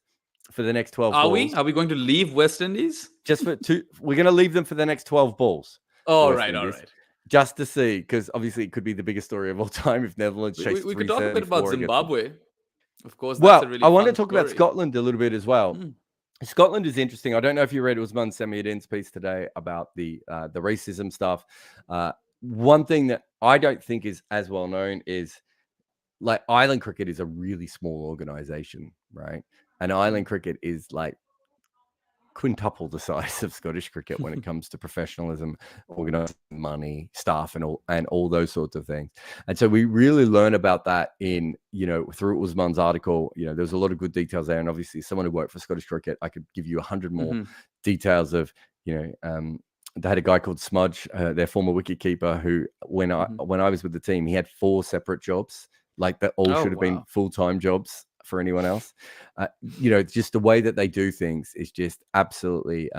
for the next 12 balls. Are we going to leave West Indies? Just for two, we're going to leave them for the next 12 balls. All right. Just to see, because obviously it could be the biggest story of all time if Netherlands chase we could talk a bit about Zimbabwe. Of course, that's a really I want to fun talk about Scotland a little bit as well. Scotland is interesting. I don't know if you read Usman Samiuddin's piece today about the racism stuff. One thing that I don't think is as well known is, like, Island cricket is a really small organization, right? And Island cricket is like quintuple the size of Scottish cricket when it comes to professionalism, organizing money, staff, and all those sorts of things. And so we really learn about that in, through Usman's article. There's a lot of good details there. And obviously someone who worked for Scottish cricket, I could give you 100 more details of, they had a guy called Smudge, their former wicketkeeper, who when I was with the team, he had 4 separate jobs, like that all should have been full-time jobs for anyone else. Just the way that they do things is just absolutely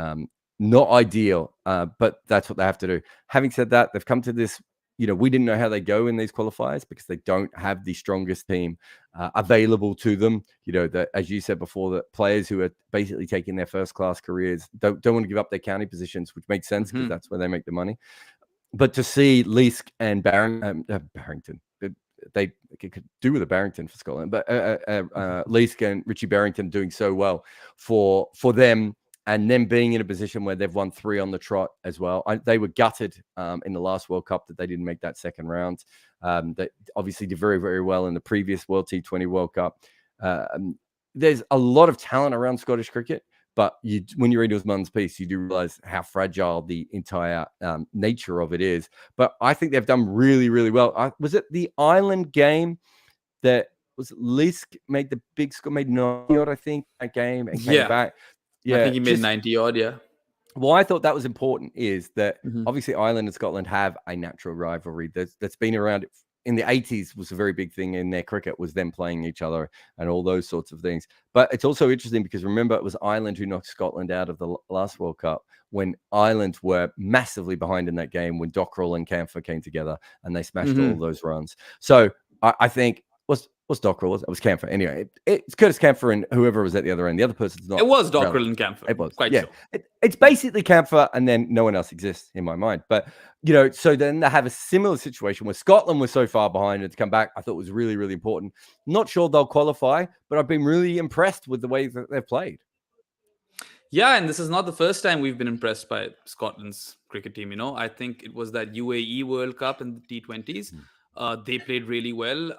not ideal, but that's what they have to do. Having said that, they've come to this, we didn't know how they go in these qualifiers because they don't have the strongest team available to them. That, as you said before, that players who are basically taking their first class careers don't want to give up their county positions, which makes sense because that's where they make the money. But to see Leask and Barrington, they could do with a Barrington for Scotland, but Leask and Richie Barrington doing so well for them, and them being in a position where they've won 3 on the trot as well. They were gutted in the last World Cup that they didn't make that second round. They obviously did very, very well in the previous World T20 World Cup. There's a lot of talent around Scottish cricket, but when you read Usman's piece, you do realize how fragile the entire nature of it is. But I think they've done really, really well. Was it the Ireland game that was Leask made the big score, made 90 odd, I think, that game, and came back? Yeah, I think he made 90 odd, yeah. Why I thought that was important is that obviously Ireland and Scotland have a natural rivalry that's been around. In the 80s was a very big thing in their cricket, was them playing each other and all those sorts of things. But it's also interesting because remember, it was Ireland who knocked Scotland out of the last World Cup when Ireland were massively behind in that game when Dockrell and Camphor came together and they smashed all those runs. So I think was Dockrell? It was Camphor. Anyway, it's Curtis Camphor and whoever was at the other end. The other person's not. It was Dockrell and Camphor. It was quite sure. It's basically Camphor, and then no one else exists in my mind. But so then they have a similar situation where Scotland was so far behind, and to come back, I thought was really, really important. Not sure they'll qualify, but I've been really impressed with the way that they've played. Yeah, and this is not the first time we've been impressed by Scotland's cricket team. I think it was that UAE World Cup in the T20s. They played really well.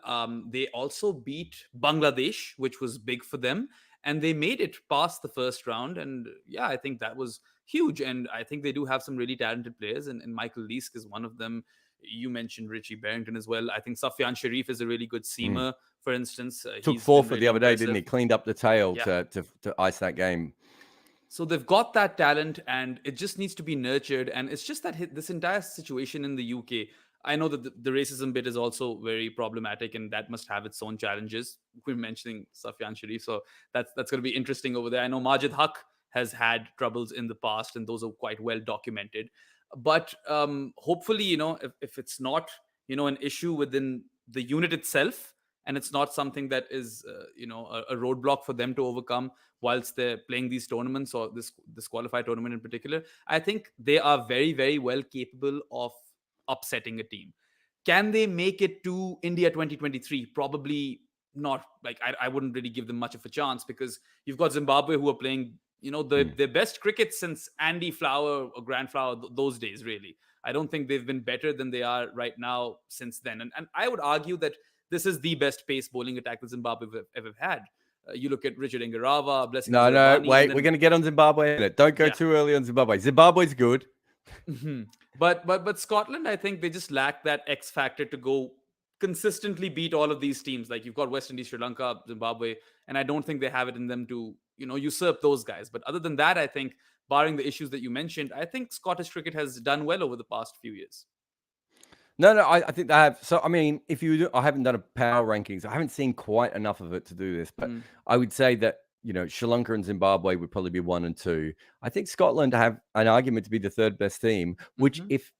They also beat Bangladesh, which was big for them. And they made it past the first round. And yeah, I think that was huge. And I think they do have some really talented players. And Michael Leask is one of them. You mentioned Richie Barrington as well. I think Sufyan Sharif is a really good seamer, for instance. Took 4 for the other day, didn't he? Cleaned up the tail to ice that game. So they've got that talent and it just needs to be nurtured. And it's just that this entire situation in the UK, I know that the racism bit is also very problematic and that must have its own challenges. We're mentioning Sufyan Sharif, so that's going to be interesting over there. I know Majid Haq has had troubles in the past and those are quite well documented. But hopefully, if it's not, an issue within the unit itself, and it's not something that is, a roadblock for them to overcome whilst they're playing these tournaments or this qualified tournament in particular, I think they are very, very well capable of upsetting a team. Can they make it to India 2023? Probably not. Like I wouldn't really give them much of a chance because you've got Zimbabwe who are playing their best cricket since Andy Flower or Grant Flower, those days, really. I don't think they've been better than they are right now since then. And I would argue that this is the best pace bowling attack that Zimbabwe have ever had. You look at Richard Ingarava, Blessing No, Muzarabani, wait. We're going to get on Zimbabwe. Don't go too early on Zimbabwe. Zimbabwe's good. But Scotland, I think they just lack that X factor to go consistently beat all of these teams. Like you've got West Indies, Sri Lanka, Zimbabwe, and I don't think they have it in them to usurp those guys. But other than that, I think barring the issues that you mentioned, I think Scottish cricket has done well over the past few years. No, I think they have. So, I mean, I haven't done a power rankings. I haven't seen quite enough of it to do this, but I would say that, Sri Lanka and Zimbabwe would probably be 1 and 2. I think Scotland have an argument to be the third best team, which if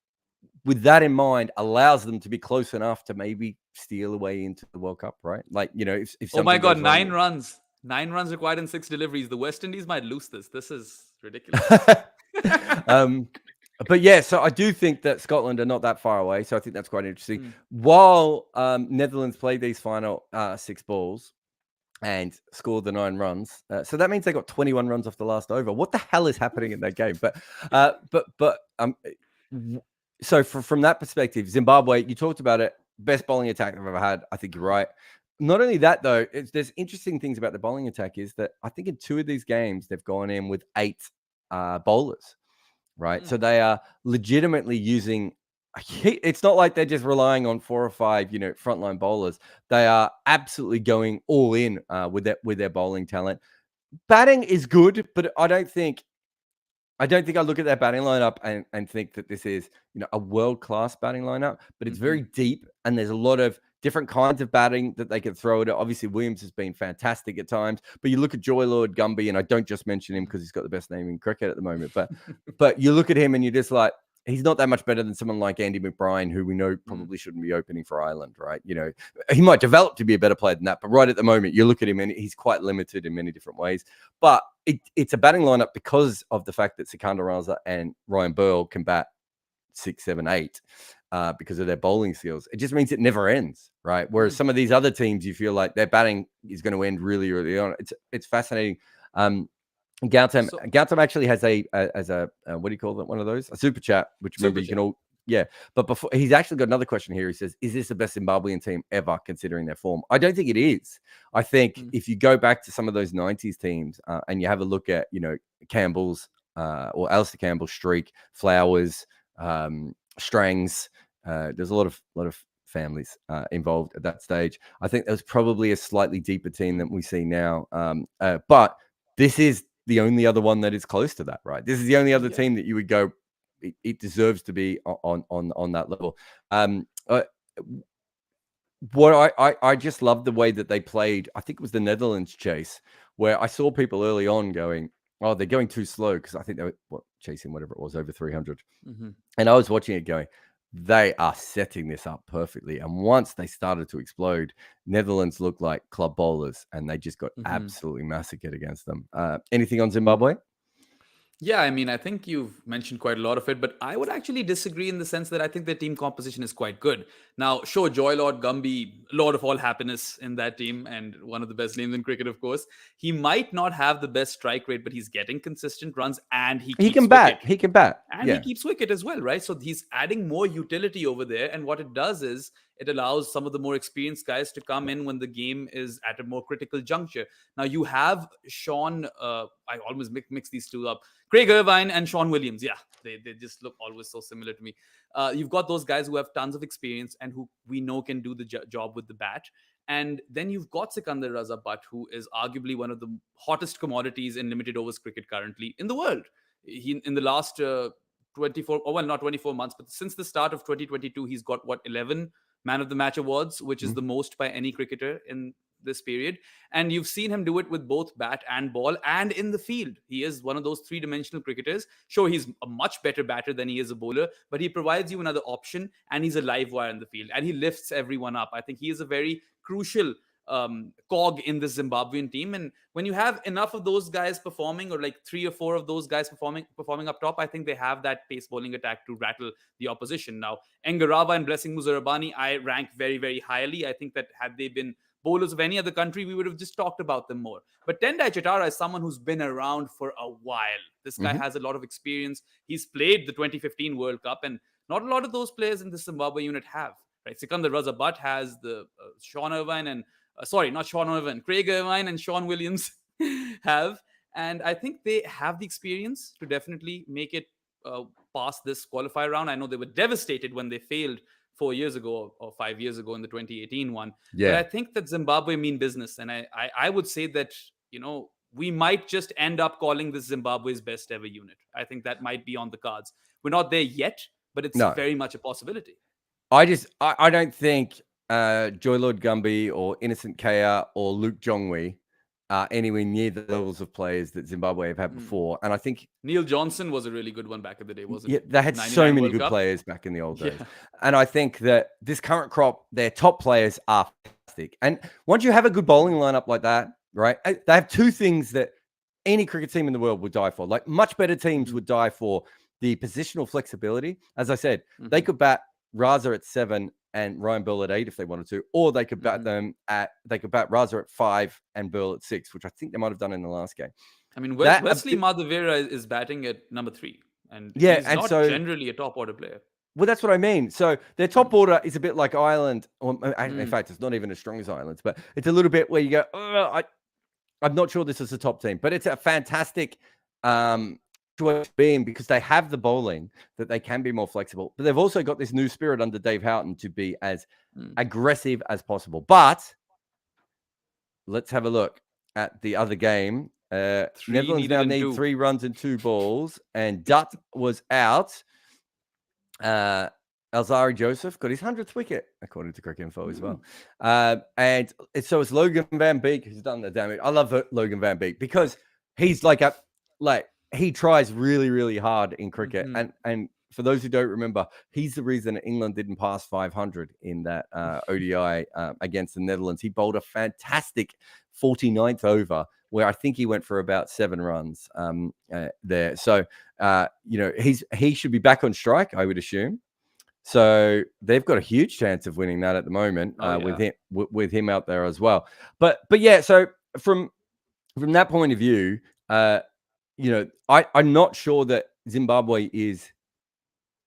with that in mind, allows them to be close enough to maybe steal away into the World Cup, right? Like, if oh my God, 9 runs. 9 runs required in 6 deliveries. The West Indies might lose this. This is ridiculous. But yeah, so I do think that Scotland are not that far away. So I think that's quite interesting. While Netherlands played these final 6 balls and scored the 9 runs, so that means they got 21 runs off the last over. What the hell is happening in that game? So from that perspective, Zimbabwe, you talked about it, best bowling attack I've ever had. I think you're right. Not only that, though, there's interesting things about the bowling attack is that I think in 2 of these games, they've gone in with 8 bowlers, right? So they are legitimately using, it's not like they're just relying on 4 or 5, frontline bowlers. They are absolutely going all in with their bowling talent. Batting is good, but I don't think I look at their batting lineup and think that this is, a world-class batting lineup, but it's very deep and there's a lot of different kinds of batting that they can throw at it. Obviously, Williams has been fantastic at times, but you look at Joy Lord Gumby, and I don't just mention him because he's got the best name in cricket at the moment, but you look at him and you're just like, he's not that much better than someone like Andy McBride, who we know probably shouldn't be opening for Ireland, right? He might develop to be a better player than that, but right at the moment, you look at him and he's quite limited in many different ways. But it's a batting lineup because of the fact that Sikandar Raza and Ryan Burl can bat 6, 7, 8 because of their bowling skills. It just means it never ends, right? Whereas some of these other teams, you feel like their batting is going to end really early on. It's fascinating. Gautam actually has a what do you call that? One of those, a super chat, which remember you can all, yeah. But before, he's actually got another question here. He says, "Is this the best Zimbabwean team ever, considering their form?" I don't think it is. I think if you go back to some of those '90s teams and you have a look at, Campbell's or Alistair Campbell's streak, Flowers, Strangs, there's a lot of families involved at that stage. I think there's probably a slightly deeper team than we see now. But this is the only other one that is close to that, right? This is the only other team that you would go, it deserves to be on that level. What I just love the way that they played. I think it was the Netherlands chase, where I saw people early on going, "Oh, they're going too slow," because I think they were chasing whatever it was over 300, and I was watching it going, they are setting this up perfectly. And once they started to explode, Netherlands looked like club bowlers, and they just got absolutely massacred against them. Anything on Zimbabwe? Yeah, I mean, I think you've mentioned quite a lot of it, but I would actually disagree in the sense that I think their team composition is quite good. Now, sure, Joy Lord Gumby, Lord of all happiness in that team, and one of the best names in cricket, of course. He might not have the best strike rate, but he's getting consistent runs, and he can bat. He can bat. And he keeps wicket as well, right? So he's adding more utility over there. And what it does is it allows some of the more experienced guys to come in when the game is at a more critical juncture. Now you have Sean, I always mix these two up, Craig Irvine and Sean Williams. Yeah, they just look always so similar to me. You've got those guys who have tons of experience and who we know can do the job with the bat. And then you've got Sikandar Raza Butt, who is arguably one of the hottest commodities in limited overs cricket currently in the world. He, in the last 24, well, not 24 months, but since the start of 2022, he's got 11 man of the match awards, which is the most by any cricketer in this period. And you've seen him do it with both bat and ball and in the field. He is one of those three-dimensional cricketers. Sure, he's a much better batter than he is a bowler, but he provides you another option, and he's a live wire in the field, and he lifts everyone up. I think he is a very crucial cog in the Zimbabwean team. And when you have enough of those guys performing, or like 3 or 4 of those guys performing up top, I think they have that pace bowling attack to rattle the opposition. Now, Engarava and Blessing Muzarabani, I rank very, very highly. I think that had they been bowlers of any other country, we would have just talked about them more. But Tendai Chatara is someone who's been around for a while. This guy has a lot of experience. He's played the 2015 World Cup, and not a lot of those players in the Zimbabwe unit have. Right? Sikandar Raza Butt has the Sean Irvine and not Sean Irvine, Craig Irvine and Sean Williams have. And I think they have the experience to definitely make it past this qualifier round. I know they were devastated when they failed 4 years ago or 5 years ago in the 2018 one. Yeah. But I think that Zimbabwe mean business. And I would say that, we might just end up calling this Zimbabwe's best ever unit. I think that might be on the cards. We're not there yet, but it's very much a possibility. I don't think Joy Lord Gumby or Innocent Kea or Luke Jongwe are anywhere near the levels of players that Zimbabwe have had before. And I think Neil Johnson was a really good one back in the day, wasn't it? Yeah, they had so many good players back in the old days. And I think that this current crop, their top players are fantastic. And once you have a good bowling lineup like that, right, they have two things that any cricket team in the world would die for. Like much better teams would die for the positional flexibility. As I said, they could bat Raza at 7 and Ryan Burl at 8 if they wanted to, or they could bat Raza at 5 and Burl at 6, which I think they might have done in the last game. I mean, Wesley Madhavira is batting at number 3, and he's not generally a top order player. Well, that's what I mean. So their top order is a bit like Ireland, or in fact, it's not even as strong as Ireland's, but it's a little bit where you go, I'm not sure this is a top team, but it's a fantastic choice being because they have the bowling that they can be more flexible, but they've also got this new spirit under Dave Houghton to be as aggressive as possible. But let's have a look at the other game. Netherlands now need 3 runs and 2 balls, and Dutt was out. Alzari Joseph got his 100th wicket, according to Cricket Info as well. And so it's Logan Van Beek who's done the damage. I love Logan Van Beek because he's he tries really, really hard in cricket. And for those who don't remember, he's the reason England didn't pass 500 in that ODI against the Netherlands. He bowled a fantastic 49th over where I think he went for about 7 runs there. So, he should be back on strike, I would assume. So they've got a huge chance of winning that at the moment with him out there as well. But yeah, so from that point of view, I'm not sure that Zimbabwe is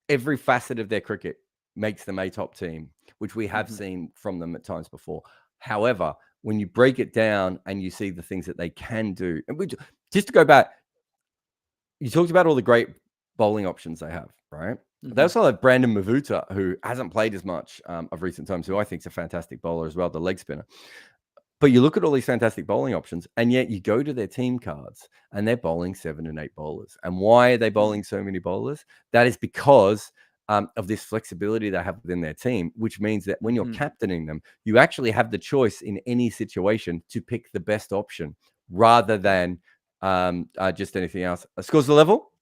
every facet of their cricket makes them a top team, which we have seen from them at times before. However, when you break it down and you see the things that they can do, and just to go back, you talked about all the great bowling options they have, right? They also have Brandon Mavuta, who hasn't played as much of recent times, who I think is a fantastic bowler as well, the leg spinner. But you look at all these fantastic bowling options, and yet you go to their team cards, and they're bowling 7 and 8 bowlers. And why are they bowling so many bowlers? That is because of this flexibility they have within their team, which means that when you're captaining them, you actually have the choice in any situation to pick the best option rather than just anything else. Scores the level.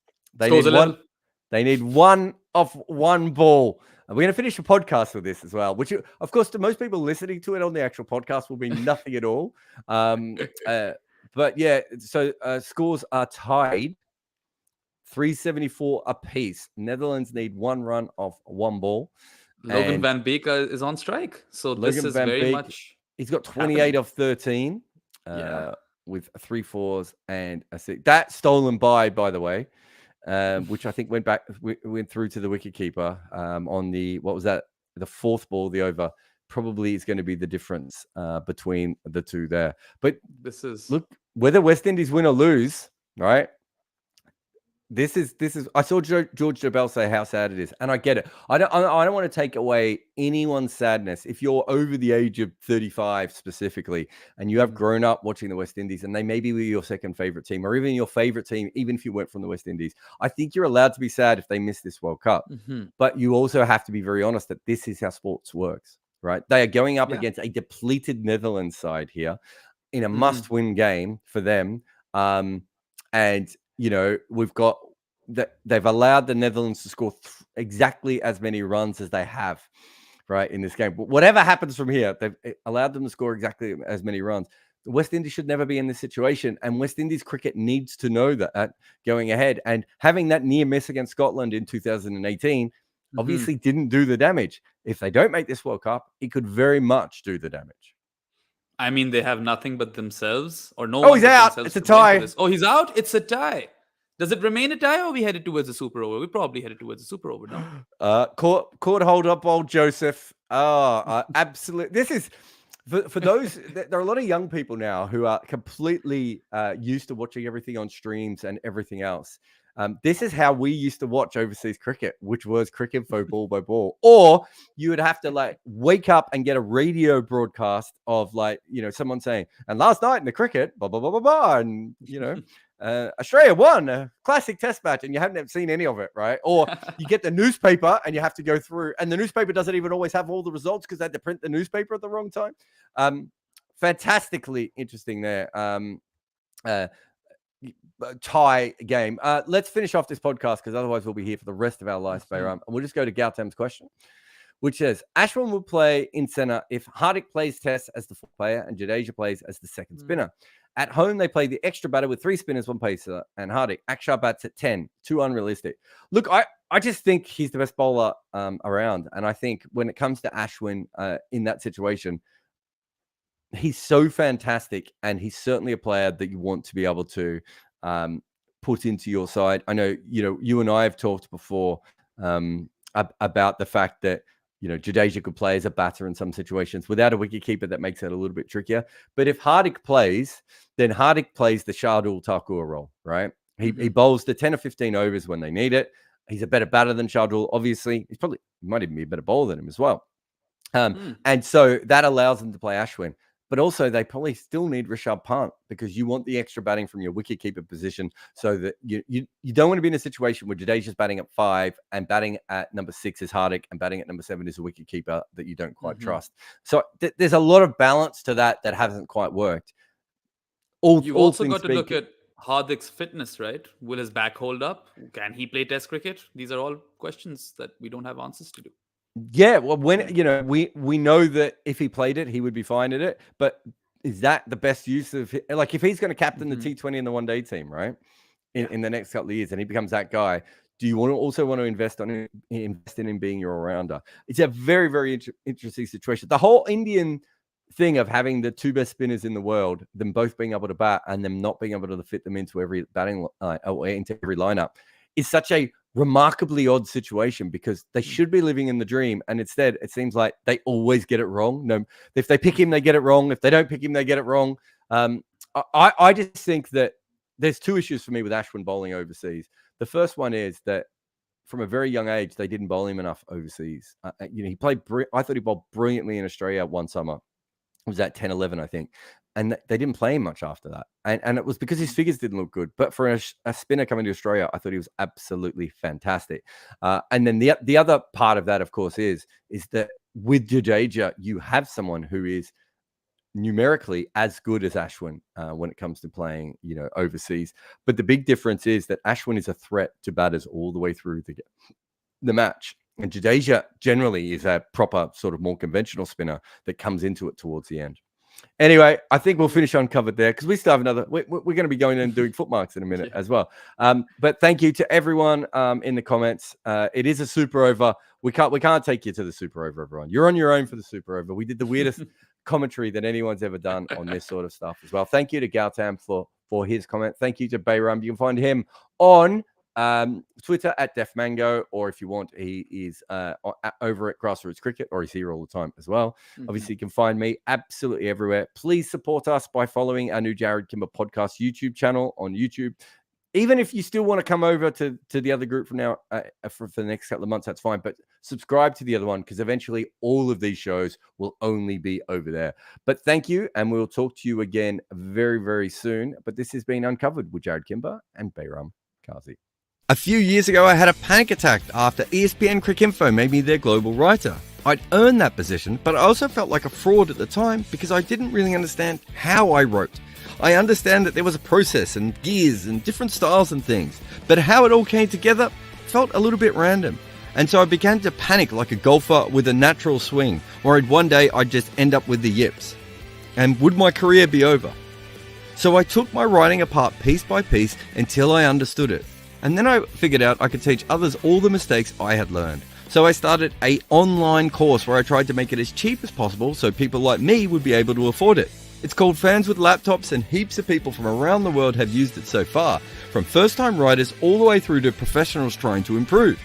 They need 1 off 1 ball. And we're going to finish the podcast with this as well, which, of course, to most people listening to it on the actual podcast will be nothing at all. But yeah, so scores are tied 374 apiece. Netherlands need 1 run off 1 ball. Logan Van Beek is on strike. So this is very much. He's got 28 off 13 with 3 4s and a 6. That stolen by the way. Which I think went through to the wicketkeeper on the 4th ball, the over. Probably is going to be the difference between the two there. But look, whether West Indies win or lose, right? This is. I saw George Dobell say how sad it is, and I get it. I don't want to take away anyone's sadness. If you're over the age of 35 specifically, and you have grown up watching the West Indies, and they maybe were your second favorite team, or even your favorite team, even if you went from the West Indies, I think you're allowed to be sad if they miss this World Cup. But you also have to be very honest that this is how sports works, right? They are going up against a depleted Netherlands side here in a must-win game for them, and we've got that they've allowed the Netherlands to score exactly as many runs as they have, right, in this game. But whatever happens from here, they've allowed them to score exactly as many runs. The West Indies should never be in this situation, and West Indies cricket needs to know that going ahead. And having that near miss against Scotland in 2018 obviously didn't do the damage. If they don't make this World Cup, it could very much do the damage. I mean, they have nothing but themselves, or no Oh, one he's but out. themselves It's a to blame for tie. this. Oh, he's out. It's a tie. Does it remain a tie, or are we headed towards a super over? We probably headed towards a super over now. Court hold up, old Joseph. Absolutely. This is for those. There are a lot of young people now who are completely used to watching everything on streams and everything else. This is how we used to watch overseas cricket, which was cricket info ball by ball, or you would have to like wake up and get a radio broadcast of like, you know, someone saying, and last night in the cricket, blah, blah, blah, blah, blah, and, you know, Australia won a classic test match, and you haven't seen any of it, right? Or you get the newspaper and you have to go through, and the newspaper doesn't even always have all the results because they had to print the newspaper at the wrong time. Fantastically interesting there. Tie game. Let's finish off this podcast because otherwise we'll be here for the rest of our lives, Behram. And we'll just go to Gautam's question, which says Ashwin will play in center if Hardik plays Test as the fourth player and Jadeja plays as the second spinner. At home, they play the extra batter with 3 spinners, 1 pacer, and Hardik. Akshar bats at 10. Too unrealistic. Look, I just think he's the best bowler around. And I think when it comes to Ashwin in that situation, he's so fantastic. And he's certainly a player that you want to be able to put into your side. I know, you and I have talked before about the fact that, Jadeja could play as a batter in some situations. Without a wicketkeeper, that makes it a little bit trickier. But if Hardik plays, then Hardik plays the Shardul Thakur role, right? He bowls the 10 or 15 overs when they need it. He's a better batter than Shardul, obviously. He might even be a better bowler than him as well. And so that allows them to play Ashwin. But also, they probably still need Rishabh Pant because you want the extra batting from your wicketkeeper position so that you don't want to be in a situation where Jadeja's batting at 5 and batting at number 6 is Hardik and batting at number 7 is a wicketkeeper that you don't quite trust. So there's a lot of balance to that hasn't quite worked. You've also got to look at Hardik's fitness, right? Will his back hold up? Can he play Test cricket? These are all questions that we don't have answers to. Yeah, well, when we know that if he played it, he would be fine at it. But is that the best use of like if he's going to captain the T20 and the one-day team, right? In the next couple of years, and he becomes that guy, do you also want to invest in him being your all-rounder? It's a very, very interesting situation. The whole Indian thing of having the 2 best spinners in the world, them both being able to bat and them not being able to fit them into every batting into every lineup, is such a remarkably odd situation because they should be living in the dream, and instead it seems like they always get it wrong. No, if they pick him, they get it wrong. If they don't pick him, they get it wrong. I just think that there's 2 issues for me with Ashwin bowling overseas. The first one is that from a very young age, they didn't bowl him enough overseas. He played. I thought he bowled brilliantly in Australia one summer. It was at 10, 11, I think. And they didn't play him much after that. And it was because his figures didn't look good. But for a spinner coming to Australia, I thought he was absolutely fantastic. And then the other part of that, of course, is that with Jadeja, you have someone who is numerically as good as Ashwin when it comes to playing, overseas. But the big difference is that Ashwin is a threat to batters all the way through the match. And Jadeja generally is a proper sort of more conventional spinner that comes into it towards the end. Anyway, I think we'll finish Uncovered there because we still have another. We're going to be going and doing footmarks in a minute as well. But thank you to everyone in the comments. It is a super over. We can't take you to the super over, everyone. You're on your own for the super over. We did the weirdest commentary that anyone's ever done on this sort of stuff as well. Thank you to Gautam for his comment. Thank you to Behram. You can find him on Twitter at DefMango, or if you want, he is over at Grassroots Cricket, or he's here all the time as well. Obviously, you can find me absolutely everywhere. Please support us by following our new Jarrod Kimber podcast YouTube channel on YouTube. Even if you still want to come over to the other group from now for the next couple of months, that's fine. But subscribe to the other one because eventually all of these shows will only be over there. But thank you, and we'll talk to you again very, very soon. But this has been Uncovered with Jarrod Kimber and Behram Kazi. A few years ago, I had a panic attack after ESPN Cricinfo made me their global writer. I'd earned that position, but I also felt like a fraud at the time because I didn't really understand how I wrote. I understand that there was a process and gears and different styles and things, but how it all came together felt a little bit random. And so I began to panic like a golfer with a natural swing, worried one day I'd just end up with the yips. And would my career be over? So I took my writing apart piece by piece until I understood it. And then I figured out I could teach others all the mistakes I had learned. So I started an online course where I tried to make it as cheap as possible so people like me would be able to afford it. It's called Fans with Laptops, and heaps of people from around the world have used it so far, from first-time writers all the way through to professionals trying to improve.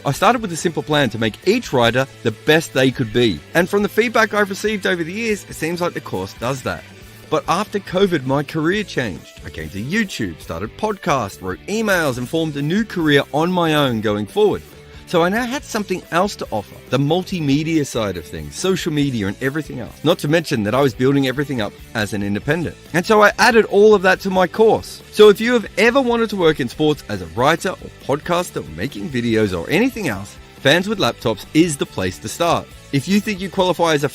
I started with a simple plan to make each writer the best they could be, and from the feedback I've received over the years, it seems like the course does that. But after COVID, my career changed. I came to YouTube, started podcasts, wrote emails, and formed a new career on my own going forward. So I now had something else to offer, the multimedia side of things, social media and everything else. Not to mention that I was building everything up as an independent. And so I added all of that to my course. So if you have ever wanted to work in sports as a writer or podcaster or making videos or anything else, Fans with Laptops is the place to start. If you think you qualify as a